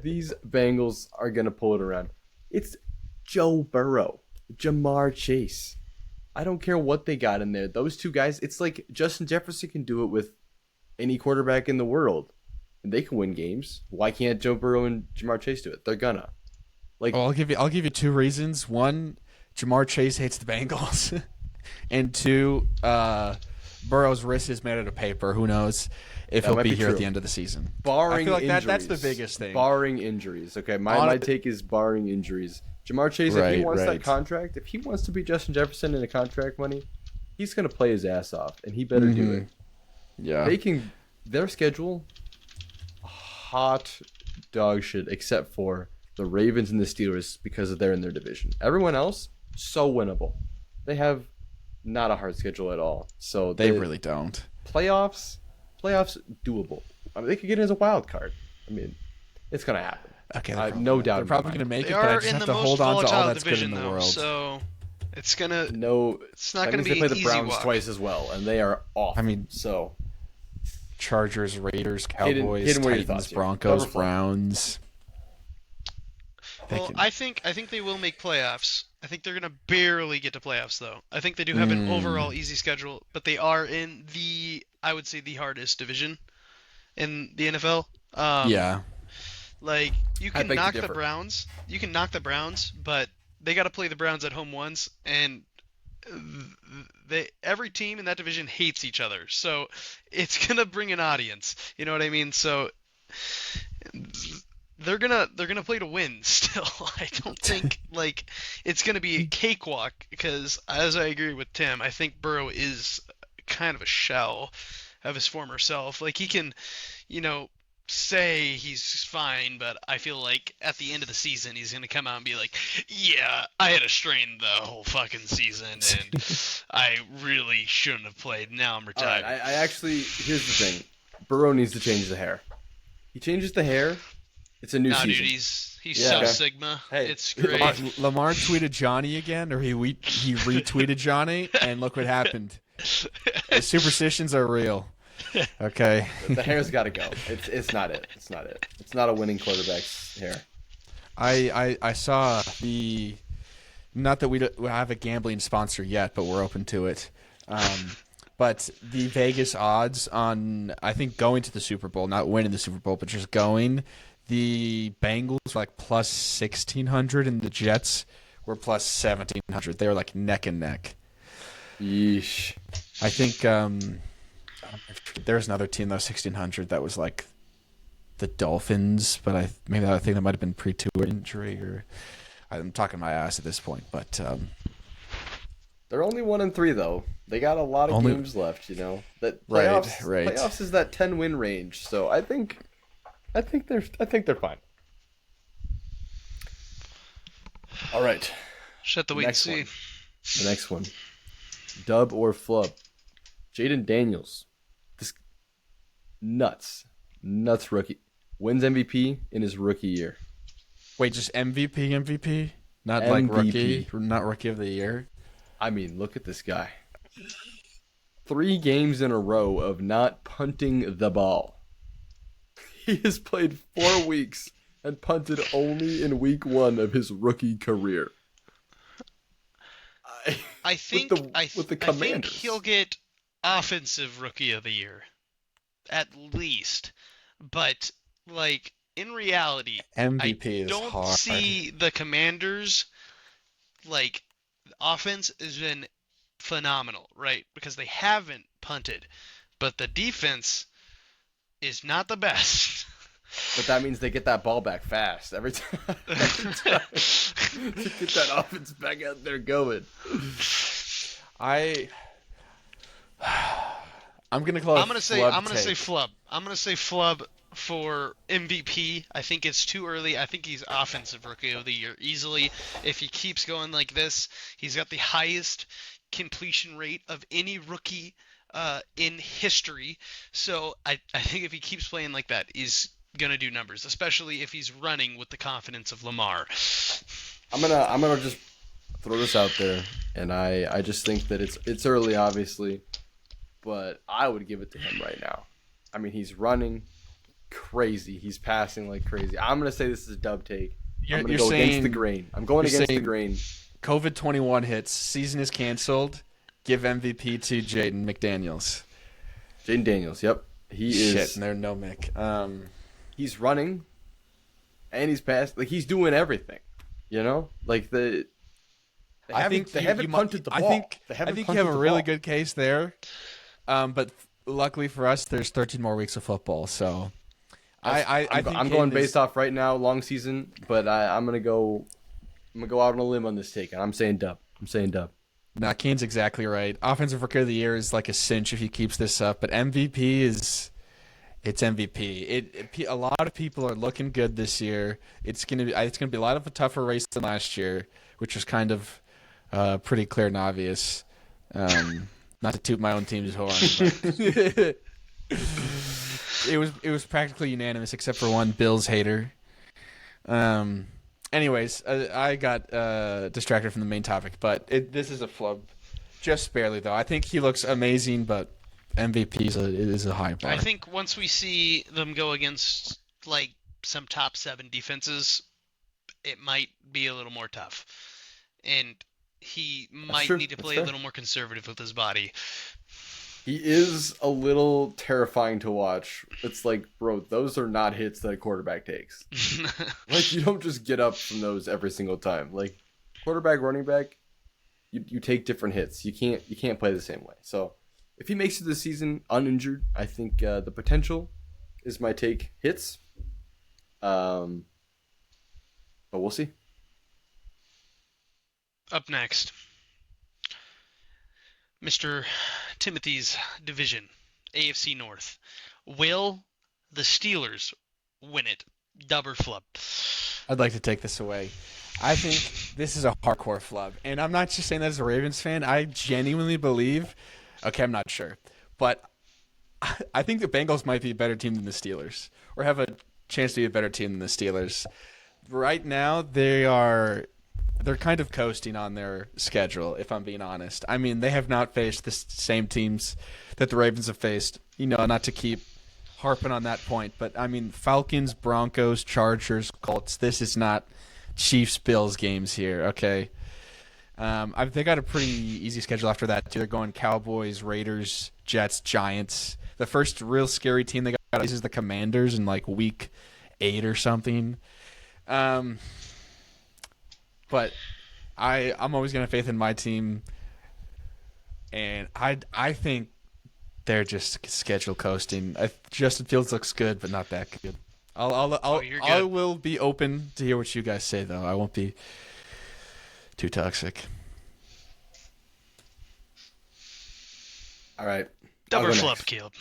These Bengals are going to pull it around. It's Joe Burrow, Jamar Chase. I don't care what they got in there. Those two guys, it's like Justin Jefferson can do it with any quarterback in the world. And they can win games. Why can't Joe Burrow and Jamar Chase do it? They're gonna. Like, Well, I'll give you 2 reasons. One, Jamar Chase hates the Bengals, and 2, Burrow's wrist is made out of paper. Who knows if That he'll might be be here true. at the end of the season? barring I feel like injuries. that's the biggest thing. Barring injuries. Okay, my take is barring injuries. Jamar Chase, if he wants that contract, if he wants to be Justin Jefferson in a contract money, he's gonna play his ass off, and he better do it. Yeah. Their schedule, hot dog shit, except for the Ravens and the Steelers because they're in their division. Everyone else, so winnable. They have not a hard schedule at all. So They really don't. playoffs doable. I mean, they could get in as a wild card. I mean, it's gonna happen. Okay, no doubt. They're in probably my going to make They it, but I are just in have the to most hold on to all volatile that's good in division, the though, world. so it's gonna. mind. No, It's not that gonna means be they an play the easy Browns walk. twice as well, and they are off. I mean, so Chargers, Raiders, Hayden, Cowboys, what are your Titans, thoughts here? Broncos, Cover flop. Browns. Well, I think they will make playoffs. I think they're gonna barely get to playoffs though. I think they do have an overall easy schedule, but they are in I would say the hardest division in the NFL. Yeah. Like you I can beg to knock the differ. Browns, but they got to play the Browns at home once, and every team in that division hates each other, so it's gonna bring an audience. You know what I mean? So they're gonna play to win still. I don't think like it's gonna be a cakewalk because, as I agree with Tim, I think Burrow is kind of a shell of his former self. Like he can, say he's fine, but I feel like at the end of the season he's gonna come out and be like, "Yeah, I had a strain the whole fucking season, and I really shouldn't have played. Now I'm all retired." right, I actually here's the thing. Burrow needs to change the hair. He changes the hair. It's a new Nah, season. dude, he's Yeah. so Okay. Sigma. Hey, It's great. Lamar tweeted Johnny again, or he retweeted Johnny, and look what happened. The superstitions are real. Okay. The hair's got to go. It's not it. It's not it. It's not a winning quarterback's hair. I saw not that we have a gambling sponsor yet, but we're open to it. But the Vegas odds on, I think, going to the Super Bowl, not winning the Super Bowl, but just going, the Bengals were like plus 1,600 and the Jets were plus 1,700. They were like neck and neck. Yeesh. I think there was another team that was 1,600 that was like the Dolphins, but I think that might have been pre-tour injury, or I'm talking my ass at this point, but They're only 1-3 though. They got a lot of games left. That playoffs. Right. Playoffs is that 10-win range. So I think they're fine. All right. Shut the wait and Next see. one. The next one. Dub or flub? Jaden Daniels. This nuts rookie. Wins MVP in his rookie year. wait, just MVP? Not like MVP. not rookie of the year. I mean, look at this guy. 3 games in a row of not punting the ball. He has played 4 weeks and punted only in week 1 of his rookie career. I think with the I think Commanders. he'll get offensive rookie of the year, at least. But like in reality, MVP I is don't hard. see the Commanders like offense has been phenomenal, right? Because they haven't punted, but the defense is not the best. But that means they get that ball back fast every time. To get that offense back out there going. I'm gonna call it. I'm gonna say Flub. I'm gonna say Flub for MVP. I think it's too early. I think he's offensive rookie of the year easily. If he keeps going like this, he's got the highest completion rate of any rookie in history. So I think if he keeps playing like that, he's gonna do numbers, especially if he's running with the confidence of Lamar. I'm gonna just throw this out there, and I just think that it's early, obviously, but I would give it to him right now. I mean, he's running crazy. He's passing like crazy. I'm gonna say this is a dub take. I'm gonna go against the grain. I'm going against the grain. COVID-21 hits. Season is canceled. Give MVP to Jaden McDaniels. Jaden Daniels. Yep, he is. Shit, and there's no Mick. He's running, and he's passing. Like he's doing everything. You know, like they haven't punted the ball. I think you have a really good case there. But luckily for us, there's 13 more weeks of football. So I think I'm going based off right now, long season. But I'm gonna go out on a limb on this take, and I'm saying dub. Nah, Kane's exactly right. Offensive Rookie of the Year is like a cinch if he keeps this up, but MVP it's MVP. A lot of people are looking good this year. It's gonna be a lot of a tougher race than last year, which was kind of pretty clear and obvious. Not to toot my own team's horn, but it was practically unanimous except for one Bills hater. Anyways, I got distracted from the main topic, but this is a flub, just barely though. I think he looks amazing, but MVP is a high bar. I think once we see them go against like some top 7 defenses, it might be a little more tough, and he might need to play a little more conservative with his body. He is a little terrifying to watch. It's like, bro, those are not hits that a quarterback takes. Like, you don't just get up from those every single time. Like, quarterback, running back, you take different hits. You can't play the same way. So, if he makes it this season uninjured, I think the potential is my take hits. But we'll see. Up next, Mr. Timothy's division, AFC North. Will the Steelers win it? Dub or flub? I'd like to take this away. I think this is a hardcore flub. And I'm not just saying that as a Ravens fan. I genuinely believe – okay, I'm not sure. But I think the Bengals might be a better team than the Steelers, or have a chance to be a better team than the Steelers. Right now, they're kind of coasting on their schedule, if I'm being honest. I mean, they have not faced the same teams that the Ravens have faced. You know, not to keep harping on that point, but I mean, Falcons, Broncos, Chargers, Colts. This is not Chiefs, Bills games here, okay? They got a pretty easy schedule after that, too. They're going Cowboys, Raiders, Jets, Giants. The first real scary team they got is the Commanders in like week 8 or something. But I'm always going to have faith in my team, and I think they're just schedule coasting. Justin Fields looks good, but not that good. I will be open to hear what you guys say, though. I won't be too toxic. All right. Dub or flub, Caleb?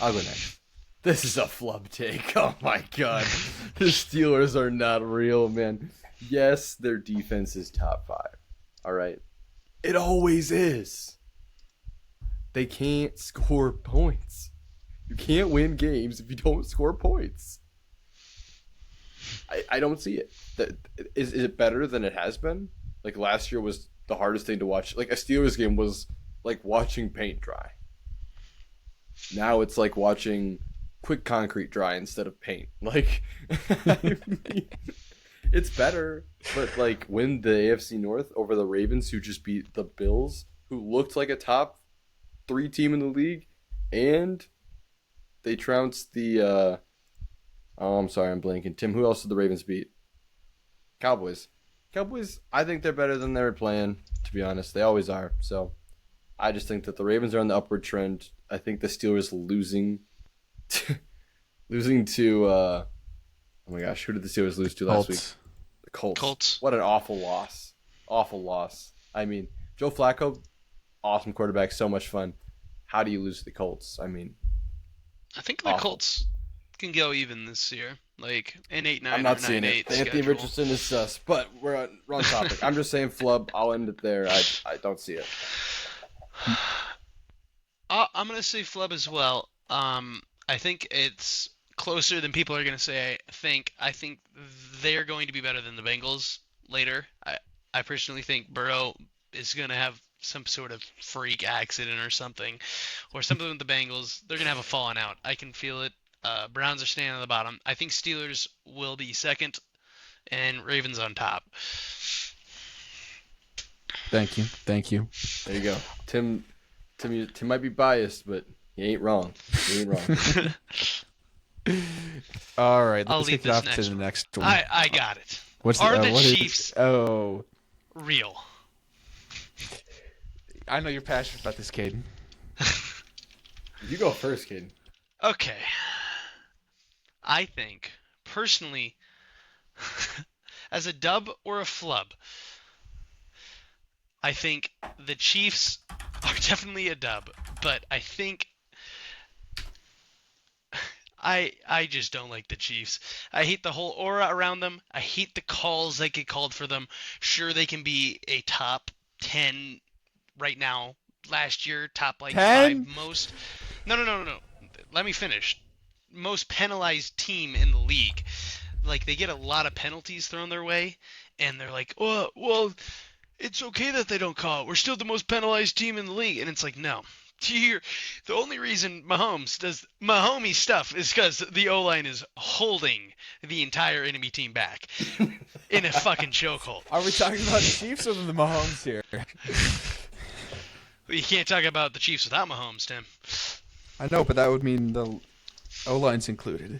I'll go next. This is a flub take. Oh, my God. The Steelers are not real, man. Yes, their defense is top 5. All right. It always is. They can't score points. You can't win games if you don't score points. I don't see it. Is it better than it has been? Like last year was the hardest thing to watch. Like a Steelers game was like watching paint dry. Now it's like watching quick concrete dry instead of paint. Like, I mean, it's better, but like win the AFC North over the Ravens, who just beat the Bills, who looked like a top 3 team in the league, and they trounced the. Oh, I'm sorry, I'm blanking. Tim, who else did the Ravens beat? Cowboys. Cowboys. I think they're better than they were playing. To be honest, they always are. So, I just think that the Ravens are on the upward trend. I think the Steelers losing to. Oh my gosh, who did the Steelers lose to last week? The Colts. Colts. What an awful loss. Awful loss. I mean, Joe Flacco, awesome quarterback, so much fun. How do you lose to the Colts? I mean, I think the awful. Colts can go even this year, like an 8-9 I'm or not seeing 9-8 it. Anthony schedule. Richardson is sus, but we're on wrong topic. I'm just saying flub. I'll end it there. I don't see it. I'm gonna say flub as well. I think it's closer than people are gonna say. I think they're going to be better than the Bengals later. I personally think Burrow is gonna have some sort of freak accident or something with the Bengals. They're gonna have a falling out. I can feel it. Browns are staying on the bottom. I think Steelers will be second, and Ravens on top. Thank you. There you go. Tim might be biased, but he ain't wrong. He ain't wrong. All right, I'll let's leave kick it this off next to the one. next one. I got it. What's Are the what is- Chiefs Oh, real? I know you're passionate about this, Caden. You go first, kid. Okay. I think, personally, as a dub or a flub, I think the Chiefs are definitely a dub, but I think I just don't like the Chiefs. I hate the whole aura around them. I hate the calls that get called for them. Sure, they can be a top 10 right now. Last year, top like 10? 5 most. No. Let me finish. Most penalized team in the league. Like, they get a lot of penalties thrown their way, and they're like, oh, well, it's okay that they don't call it. We're still the most penalized team in the league. And it's like, no. The only reason Mahomes does Mahomey stuff is because the O-line is holding the entire enemy team back in a fucking chokehold. Are we talking about the Chiefs or the Mahomes here? You can't talk about the Chiefs without Mahomes, Tim. I know, but that would mean the O-line's included.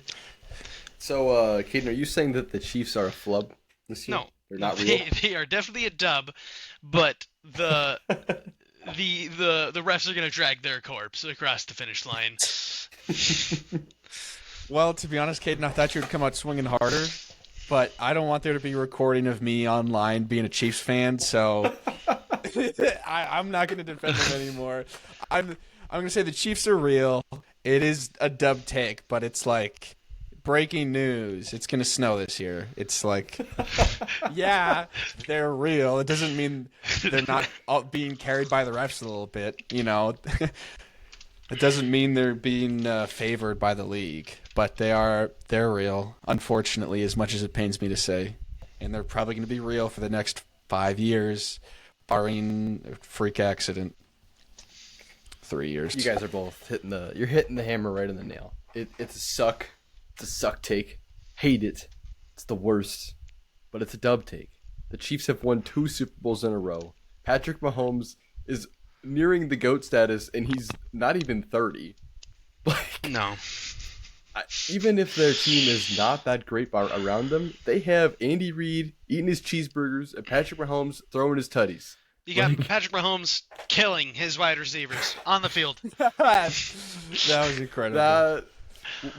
So, Caden, are you saying that the Chiefs are a flub this year? No, They're not real? They are definitely a dub, but the refs are gonna drag their corpse across the finish line. Well, to be honest, Caden, I thought you would come out swinging harder, but I don't want there to be a recording of me online being a Chiefs fan, so I'm not going to defend them anymore. I'm going to say the Chiefs are real. It is a dub take, but it's like breaking news. It's going to snow this year. It's like, yeah, they're real. It doesn't mean they're not being carried by the refs a little bit, you know. It doesn't mean they're being favored by the league, but they're real, unfortunately, as much as it pains me to say. And they're probably going to be real for the next 5 years, barring a freak accident. 3 years. You guys are both hitting the hammer right on the nail. It's a suck. It's a suck take. Hate it. It's the worst. But it's a dub take. The Chiefs have won 2 Super Bowls in a row. Patrick Mahomes is nearing the GOAT status, and he's not even 30. Like, No. even if their team is not that great around them, they have Andy Reid eating his cheeseburgers and Patrick Mahomes throwing his tutties. You got Patrick Mahomes killing his wide receivers on the field. That was incredible.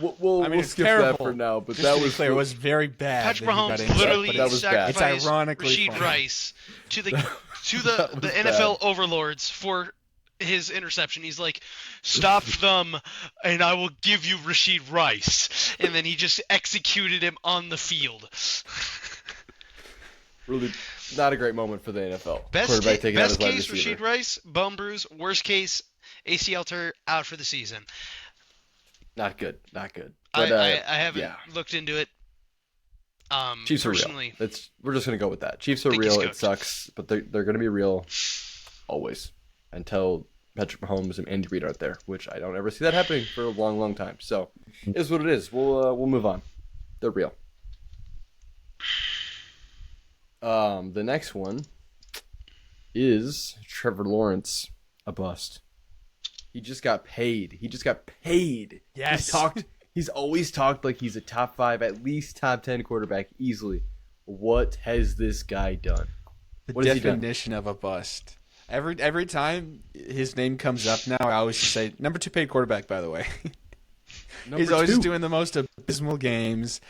We'll it's skip terrible. that for now, but Just that to be was clear, it was very bad. Patrick that he got Mahomes injured, literally but that was bad. It's sacrificed ironically Rashid funny. Rice to the That was NFL bad. overlords for his interception. He's like, stop them, and I will give you Rashid Rice. And then he just executed him on the field. Really not a great moment for the NFL. Best Quarterback taking out his wide case, receiver. Rashid Rice, bum bruise. Worst case, ACL tear, out for the season. Not good. Not good. I But, haven't yeah. looked into it. Chiefs are real. Personally, We're just gonna go with that. Chiefs are think he's real. It cooked. sucks, but they're gonna be real always until Patrick Mahomes and Andy Reid aren't there, which I don't ever see that happening for a long, long time. So, it is what it is. We'll move on. They're real. The next one is Trevor Lawrence, a bust. He just got paid. Yes. He's always talked like he's a top 5, at least top 10 quarterback easily. What has this guy done? The What has he done? definition of a bust. Every time his name comes up now, I always just say number 2 paid quarterback. By the way, he's always just doing the most abysmal games.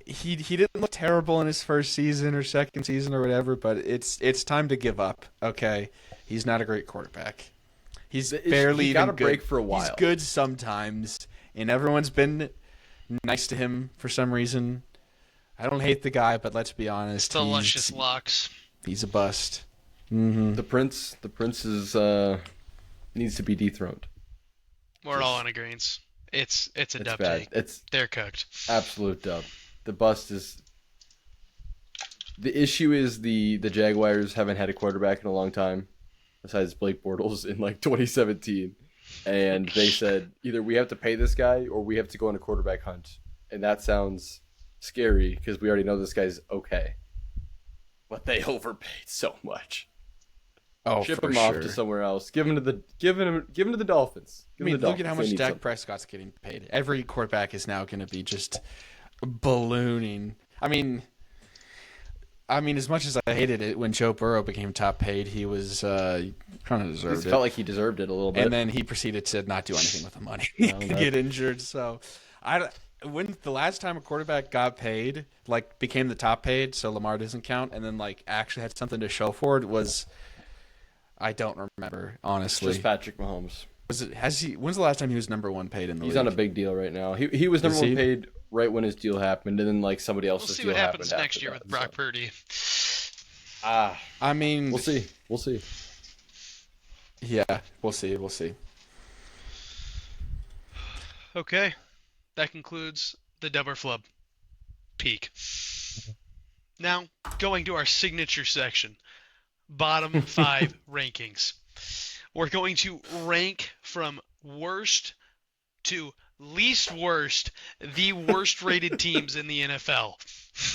He didn't look terrible in his first season or second season or whatever, but it's time to give up. Okay, he's not a great quarterback. He's barely he even got a good. break for a while. He's good sometimes, and everyone's been nice to him for some reason. I don't hate the guy, but let's be honest, The luscious locks. he's a bust. Mm-hmm. The prince is needs to be dethroned. We're all on agreement. It's a It's dub bad. take. It's They're cooked. absolute dub. The bust is. The issue is the Jaguars haven't had a quarterback in a long time, besides Blake Bortles in like 2017, and they said either we have to pay this guy or we have to go on a quarterback hunt, and that sounds scary because we already know this guy's okay, but they overpaid so much. Oh, Ship for him sure. off to somewhere else. Give him to the Dolphins. I mean, look at how much Dak Prescott's getting paid. Every quarterback is now going to be just ballooning. I mean, as much as I hated it when Joe Burrow became top paid, he was kind of deserved it. Felt like he deserved it a little bit. And then he proceeded to not do anything with the money, that- get injured. So, when the last time a quarterback got paid, like became the top paid, so Lamar doesn't count, and then like actually had something to show for it was, I don't remember honestly. just Patrick Mahomes. When's the last time he was number 1 paid in the league? He's on a big deal right now. He was number Is he? 1 paid right when his deal happened, and then like somebody We'll else's see deal what happens happened next after year that, with Brock so. Purdy. I mean, We'll see. Yeah, we'll see. Okay, that concludes the Dub or Flub peak. Now, going to our signature section, bottom 5 rankings. We're going to rank from worst to least worst, the worst rated teams in the NFL.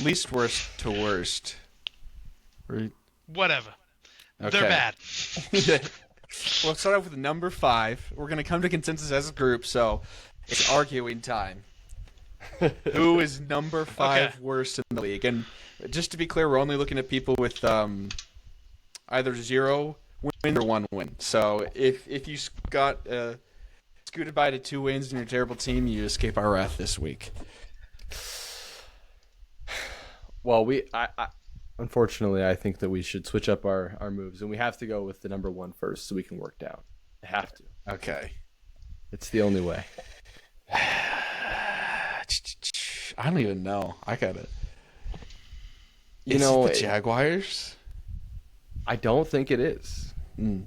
Least worst to worst. Right. Whatever. Okay. They're bad. We'll start off with number 5. We're going to come to consensus as a group, so it's arguing time. Who is number 5 Okay. worst in the league? And just to be clear, we're only looking at people with either 0 win or 1 win. So if you got scooted by to 2 wins in your terrible team, you escape our wrath this week. Well, unfortunately, I think that we should switch up our moves, and we have to go with the number 1 first, so we can work down. I have to. Okay. It's the only way. I don't even know. I got it. You Is know, it the Jaguars? I don't think it is.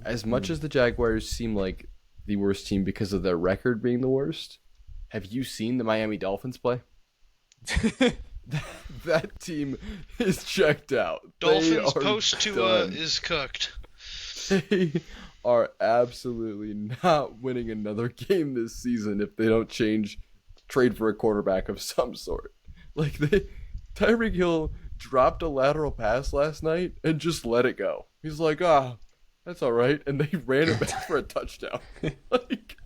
As much as the Jaguars seem like the worst team because of their record being the worst, have you seen the Miami Dolphins play? That team is checked out. Dolphins They are post Tua done. is cooked. They are absolutely not winning another game this season if they don't trade for a quarterback of some sort. Like Tyreek Hill dropped a lateral pass last night and just let it go. He's like, that's all right, and they ran it back for a touchdown. Like,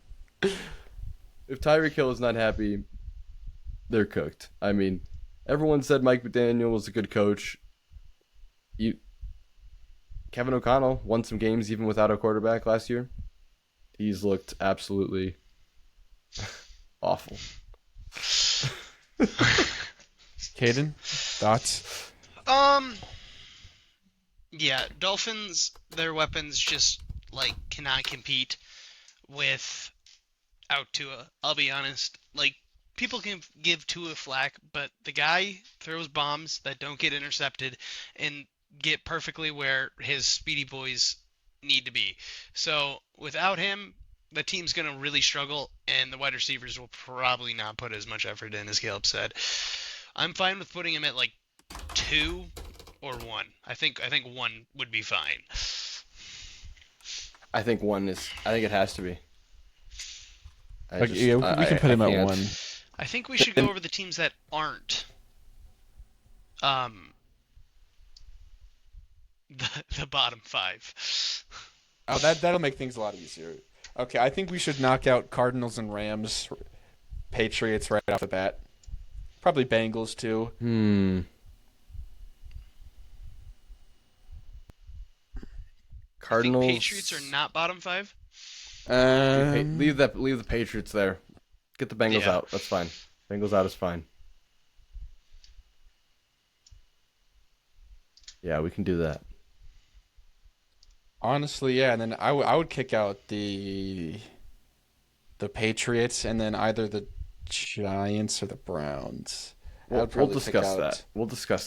if Tyreek Hill is not happy, they're cooked. I mean, everyone said Mike McDaniel was a good coach. Kevin O'Connell won some games even without a quarterback last year. He's looked absolutely awful. Caden, thoughts? Yeah, Dolphins, their weapons just like cannot compete without Tua. I'll be honest. Like, people can give Tua flack, but the guy throws bombs that don't get intercepted and get perfectly where his speedy boys need to be. So without him, the team's going to really struggle, and the wide receivers will probably not put as much effort in as Caleb said. I'm fine with putting him at like 2 or 1. I think 1 would be fine. I think it has to be. We can put him at can't. 1. I think we should go over the teams that aren't the bottom 5. Oh, that'll make things a lot easier. Okay, I think we should knock out Cardinals and Rams, Patriots right off the bat. Probably Bengals too. Cardinals. I think Patriots are not bottom 5. Leave the Patriots there. Get the Bengals out. That's fine. Bengals out is fine. Yeah, we can do that. Honestly, yeah, and then I would kick out the Patriots, and then either the Giants or the Browns. We'll discuss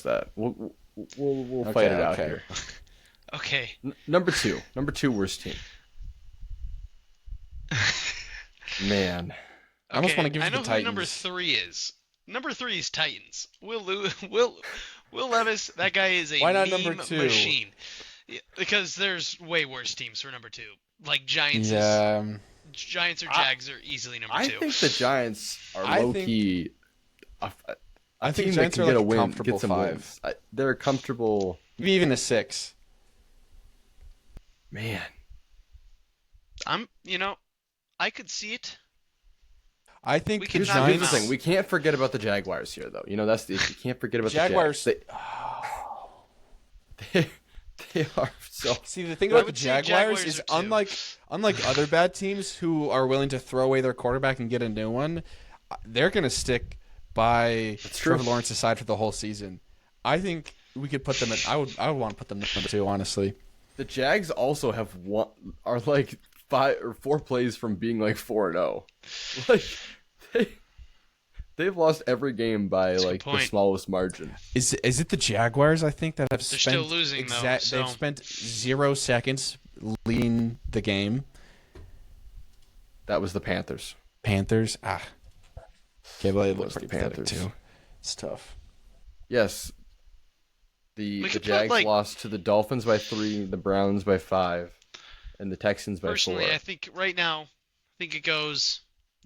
that. We'll fight it out here. Okay. Number two worst team. Man, I almost want to give it I to know the who Titans. number 3 is. Number 3 is Titans. Will Levis, that guy is a Why not meme number 2? machine. Yeah, because there's way worse teams for number 2. Like Giants. Giants or Jags are easily number 2. I think the Giants are low key. I think team Giants that are can like a get comfortable get some 5. wins. They're comfortable. Maybe even a 6. Man, I could see it. I think the knock them here's the Giants. thing. We can't forget about the Jaguars here, though. That's the issue. You can't forget about Jaguars. the Jags. They are so. See, the thing I about the would say Jaguars Jaguars is are 2. unlike other bad teams who are willing to throw away their quarterback and get a new one, they're going to stick by Trevor Lawrence aside for the whole season. I think we could put them at. I would want to put them at number 2, honestly. The Jags also are like 5 or 4 plays from being like 4-0. Like they've lost every game by like the smallest margin. Is it the Jaguars? I think that have They're spent still losing though. So. They've spent 0 seconds leading the game. That was the Panthers. Panthers. Okay, well, it looks the pretty pathetic Panthers. too. It's tough. Yes. The could Jags put, like- lost to the Dolphins by 3, the Browns by 5, and the Texans by 4. Personally, I think right now, it goes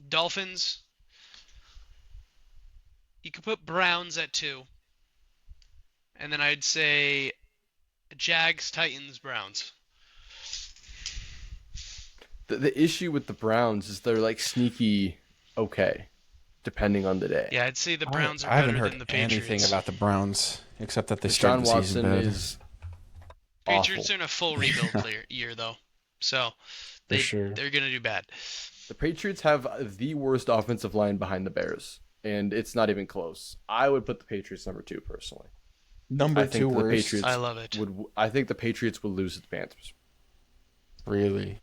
Dolphins. You could put Browns at 2. And then I'd say Jags, Titans, Browns. The issue with the Browns is they're like sneaky okay, depending on the day. Yeah, I'd say the Browns are I haven't better heard than the Patriots. anything about the Browns except that they Deshaun started the season Watson bad. is Patriots awful. are in a full rebuild year though, so they're gonna do bad. The Patriots have the worst offensive line behind the Bears, and it's not even close. I would put the Patriots number 2 personally. Number 2 the worst. Patriots I love it. I think the Patriots would lose to the Panthers. Really?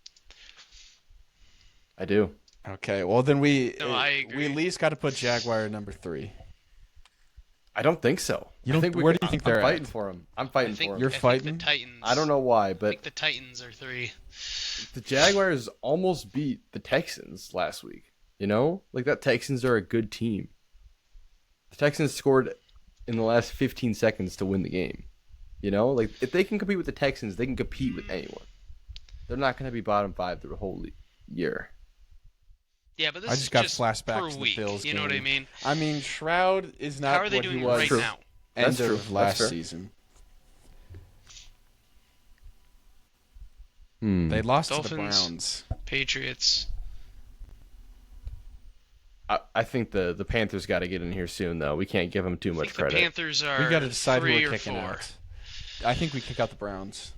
I do. Okay. Well, then I agree. at least got to put Jaguar at number 3. I don't think so. You don't- I think where do you think I'm they're fighting at? for them. I'm fighting I think, for You're them. I fighting? think the Titans. I don't know why, I but think the Titans are 3. the Jaguars almost beat the Texans last week. Like that Texans are a good team. The Texans scored in the last 15 seconds to win the game. Like if they can compete with the Texans, they can compete with anyone. They're not going to be bottom 5 the whole year. Yeah, but this I is just got just flashbacks per to the week. Bills You know what I game. mean? I mean, Shroud is not How are they what doing he it was right True. now? end That's true. of That's last fair. season. Hmm. They lost to the Dolphins. Browns. Patriots. I think the Panthers got to get in here soon, though. We can't give them too I much think the credit. Panthers are We got to decide who 3 we're or kicking 4. out. I think we kick out the Browns.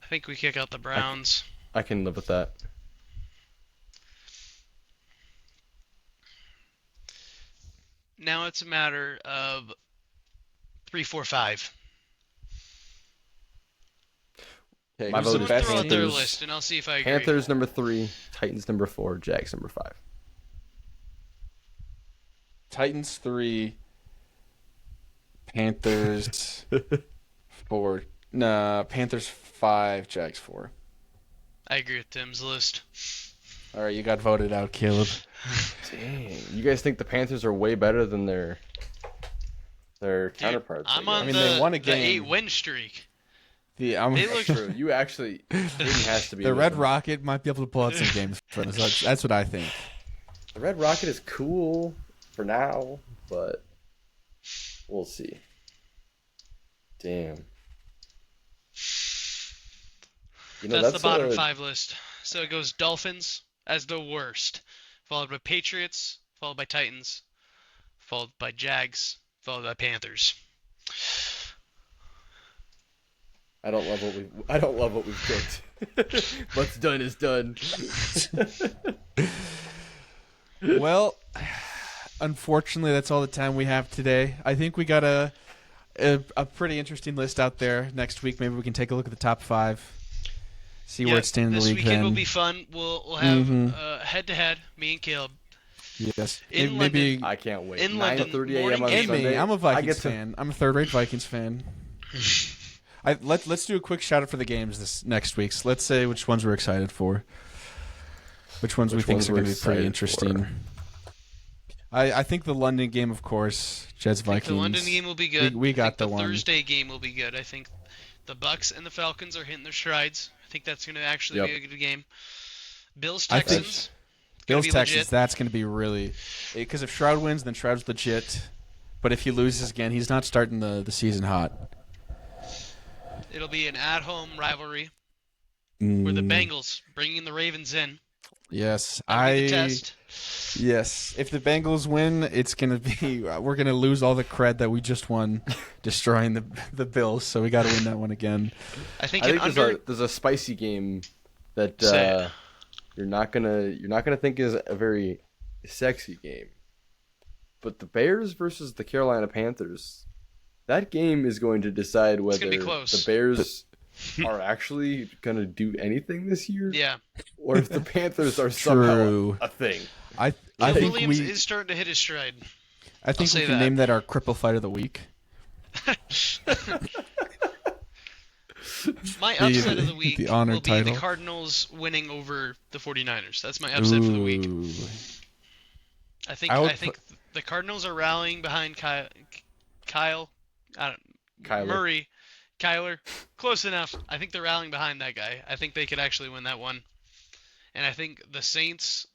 I think we kick out the Browns. I can live with that. Now it's a matter of 3, 4, 5. Okay, My who's vote the is best Throw out their Panthers. list, and I'll see if I agree. Panthers number 3, Titans number 4, Jags number 5. Titans 3, Panthers 4. Nah, Panthers 5, Jags 4. I agree with Tim's list. All right, you got voted out, Caleb. Dang, you guys think the Panthers are way better than their their Dude, counterparts. I'm I on guess. mean, they won a the game. 8-win streak. They That's look- true. You actually, Hayden has to be. the with Red them. Rocket might be able to pull out some games for us. That's what I think. The Red Rocket is cool for now, but we'll see. Damn. That's the bottom 5 list. So it goes Dolphins as the worst, followed by Patriots, followed by Titans, followed by Jags, followed by Panthers. I don't love what we've cooked. What's done is done. Well, unfortunately, that's all the time we have today. I think we got a pretty interesting list out there. Next week, maybe we can take a look at the top 5. See where it stands in the This league weekend then. will be fun. We'll have head-to-head, me and Caleb. Yes. In Maybe London. I can't wait. In London, 9:30 a.m. on morning and Sunday. me. I'm a I Vikings get to- fan. I'm a third-rate Vikings fan. Let's do a quick shout out for the games this next week. So let's say which ones we're excited for. Which ones we think are going to be pretty interesting. I think the London game, of course. Jets Vikings. The London game will be good. We got I think the the one. Thursday game will be good. I think the Bucks and the Falcons are hitting their strides. I think that's going to actually be a good game. Bills I think- Texans. Bills be Texans. legit. That's going to be really because if Stroud wins, then Stroud's legit. But if he loses again, he's not starting the season hot. It'll be an at-home rivalry where the Mm, Bengals bringing the Ravens in. Yes, That'll be the test. Yes, if the Bengals win, it's gonna be we're gonna lose all the cred that we just won, destroying the Bills. So we got to win that one again. I think I an think under. there's a spicy game that Say it. you're not gonna think is a very sexy game. But the Bears versus the Carolina Panthers, that game is going to decide whether gonna be close. the Bears are actually gonna do anything this year, Yeah. or if the Panthers are somehow True. a thing. I Bill think Williams we is starting to hit his stride. I think say we can that. name that our cripple fight of the week. My upset of the week the honor will be title. the Cardinals winning over the 49ers. That's my upset for the week. Ooh. I think I would the Cardinals are rallying behind Kyle Kyler. Murray, Kyler, close enough. I think they're rallying behind that guy. I think they could actually win that one. And I think the Saints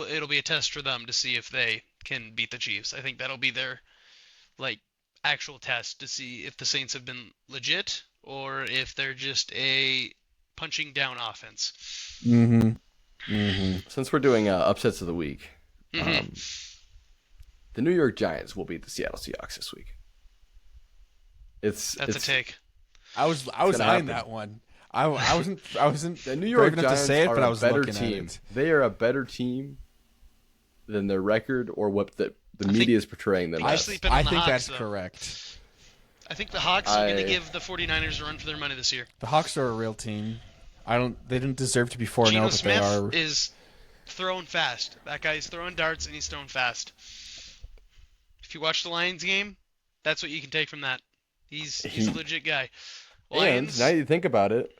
it'll be a test for them to see if they can beat the Chiefs. I think that'll be their actual test to see if the Saints have been legit or if they're just a punching down offense. Since we're doing upsets of the week, Mhm. the New York Giants will beat the Seattle Seahawks this week. That's a take. I was gonna eyeing happen. that one. I wasn't The New brave York enough Giants to say it, are but I a was better looking team. at it. They are a better team than their record or what the media is portraying them I as. sleep in I on the think Hawks, that's though. correct. I think the Hawks are going I- to give the 49ers a run for their money this year. The Hawks are a real team. They didn't deserve to be 4-0, Geno but they Smith are. is throwing fast. That guy's throwing darts and he's throwing fast. If you watch the Lions game, that's what you can take from that. He's a legit guy. And Lions, now you think about it.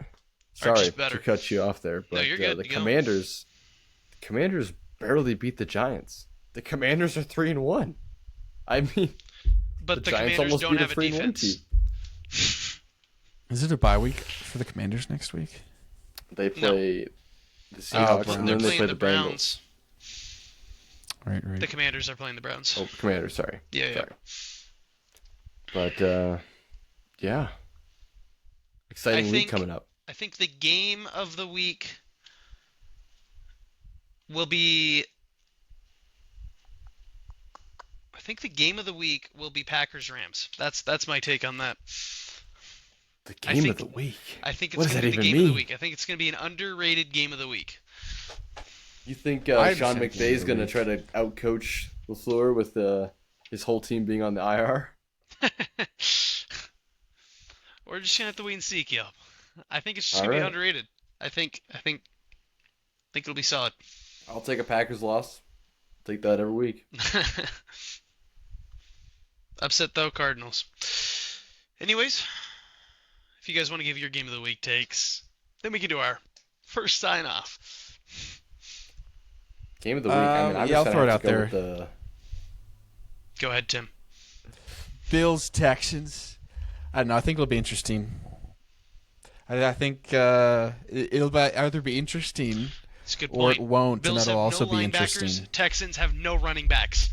Sorry just to better. cut you off there, but you're good. the Go. Commanders barely beat the Giants. The Commanders are 3-1. I mean, but the Giants Commanders almost don't beat a have a 3-1 defense. team. Is it a bye week for the Commanders next week? They play the Oh, Seahawks Browns. and They're then they playing play the the Bengals. Browns. Right. The Commanders are playing the Browns. Oh, Commanders, sorry. Yeah. But yeah, exciting I week think- coming up. I think the game of the week will be. I think the game of the week will be Packers Rams. That's my take on that. The I game think- of the week. I think What it's does going to that be the even game of the mean? week. I think it's going to be an underrated game of the week. You think I Sean understand McVay is game going of to the try to outcoach LaFleur with his whole team being on the IR? We're just gonna have to wait and see, Caleb. I think it's just All gonna be right. underrated. I think it'll be solid. I'll take a Packers loss. Take that every week. Upset though, Cardinals. Anyways, if you guys want to give your game of the week takes, then we can do our first sign off. Game of the week. I mean, I'm yeah, I'll just throw gonna it have to out go with the Go ahead, Tim. Bills, Texans. I don't know. I think it'll be interesting. I think it'll either be interesting It's a good or point. it won't, Bills and that'll have also no be linebackers. interesting. Texans have no running backs.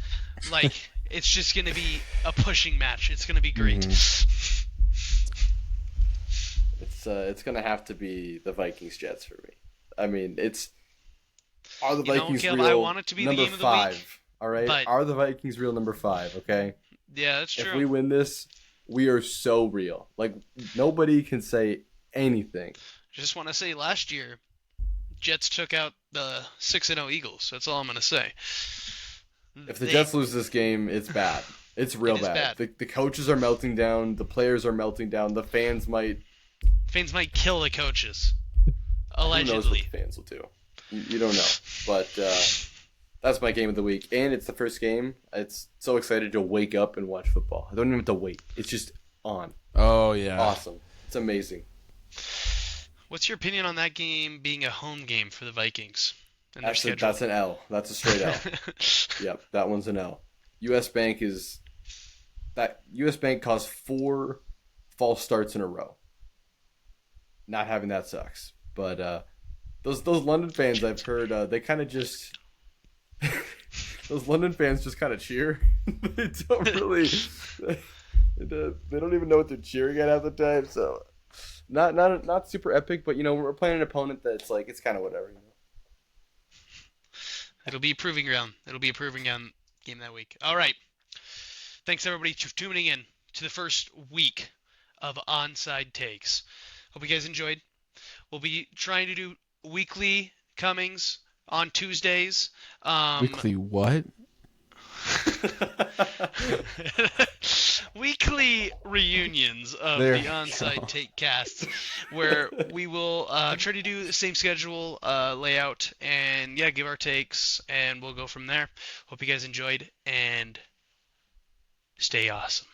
Like, it's just going to be a pushing match. It's going to be great. It's gonna have to be the Vikings Jets for me. I mean, are the You know, Vikings Caleb, real I want it to be the number game of the 5? week, All right, but- are the Vikings real number 5? Okay, Yeah, that's if true. we win this, we are so real. Like nobody can say anything. Just want to say last year, Jets took out the 6-0 Eagles. That's all I'm going to say. If the Jets lose this game, it's bad. It's real It is bad. The coaches are melting down. The players are melting down. The fans might. Fans might kill the coaches. Who knows what Allegedly. the fans will do? You don't know. But that's my game of the week, and it's the first game. It's so excited to wake up and watch football. I don't even have to wait. It's just on. Oh yeah. Awesome. It's amazing. What's your opinion on that game being a home game for the Vikings and their That's schedule? an L. That's a straight L. Yep, that one's an L. U.S. Bank caused 4 false starts in a row. Not having that sucks, but those London fans I've heard they kind of just those London fans just kind of cheer. They don't really they don't even know what they're cheering at half the time. So not super epic, but we're playing an opponent that's like it's kind of whatever. It'll be a proving ground. It'll be a proving ground game that week. All right. Thanks everybody for tuning in to the first week of Onside Takes. Hope you guys enjoyed. We'll be trying to do weekly comings on Tuesdays. Weekly what? Weekly reunions of There the you Onside go. Take casts, where we will try to do the same schedule layout and give our takes, and we'll go from there. Hope you guys enjoyed, and stay awesome.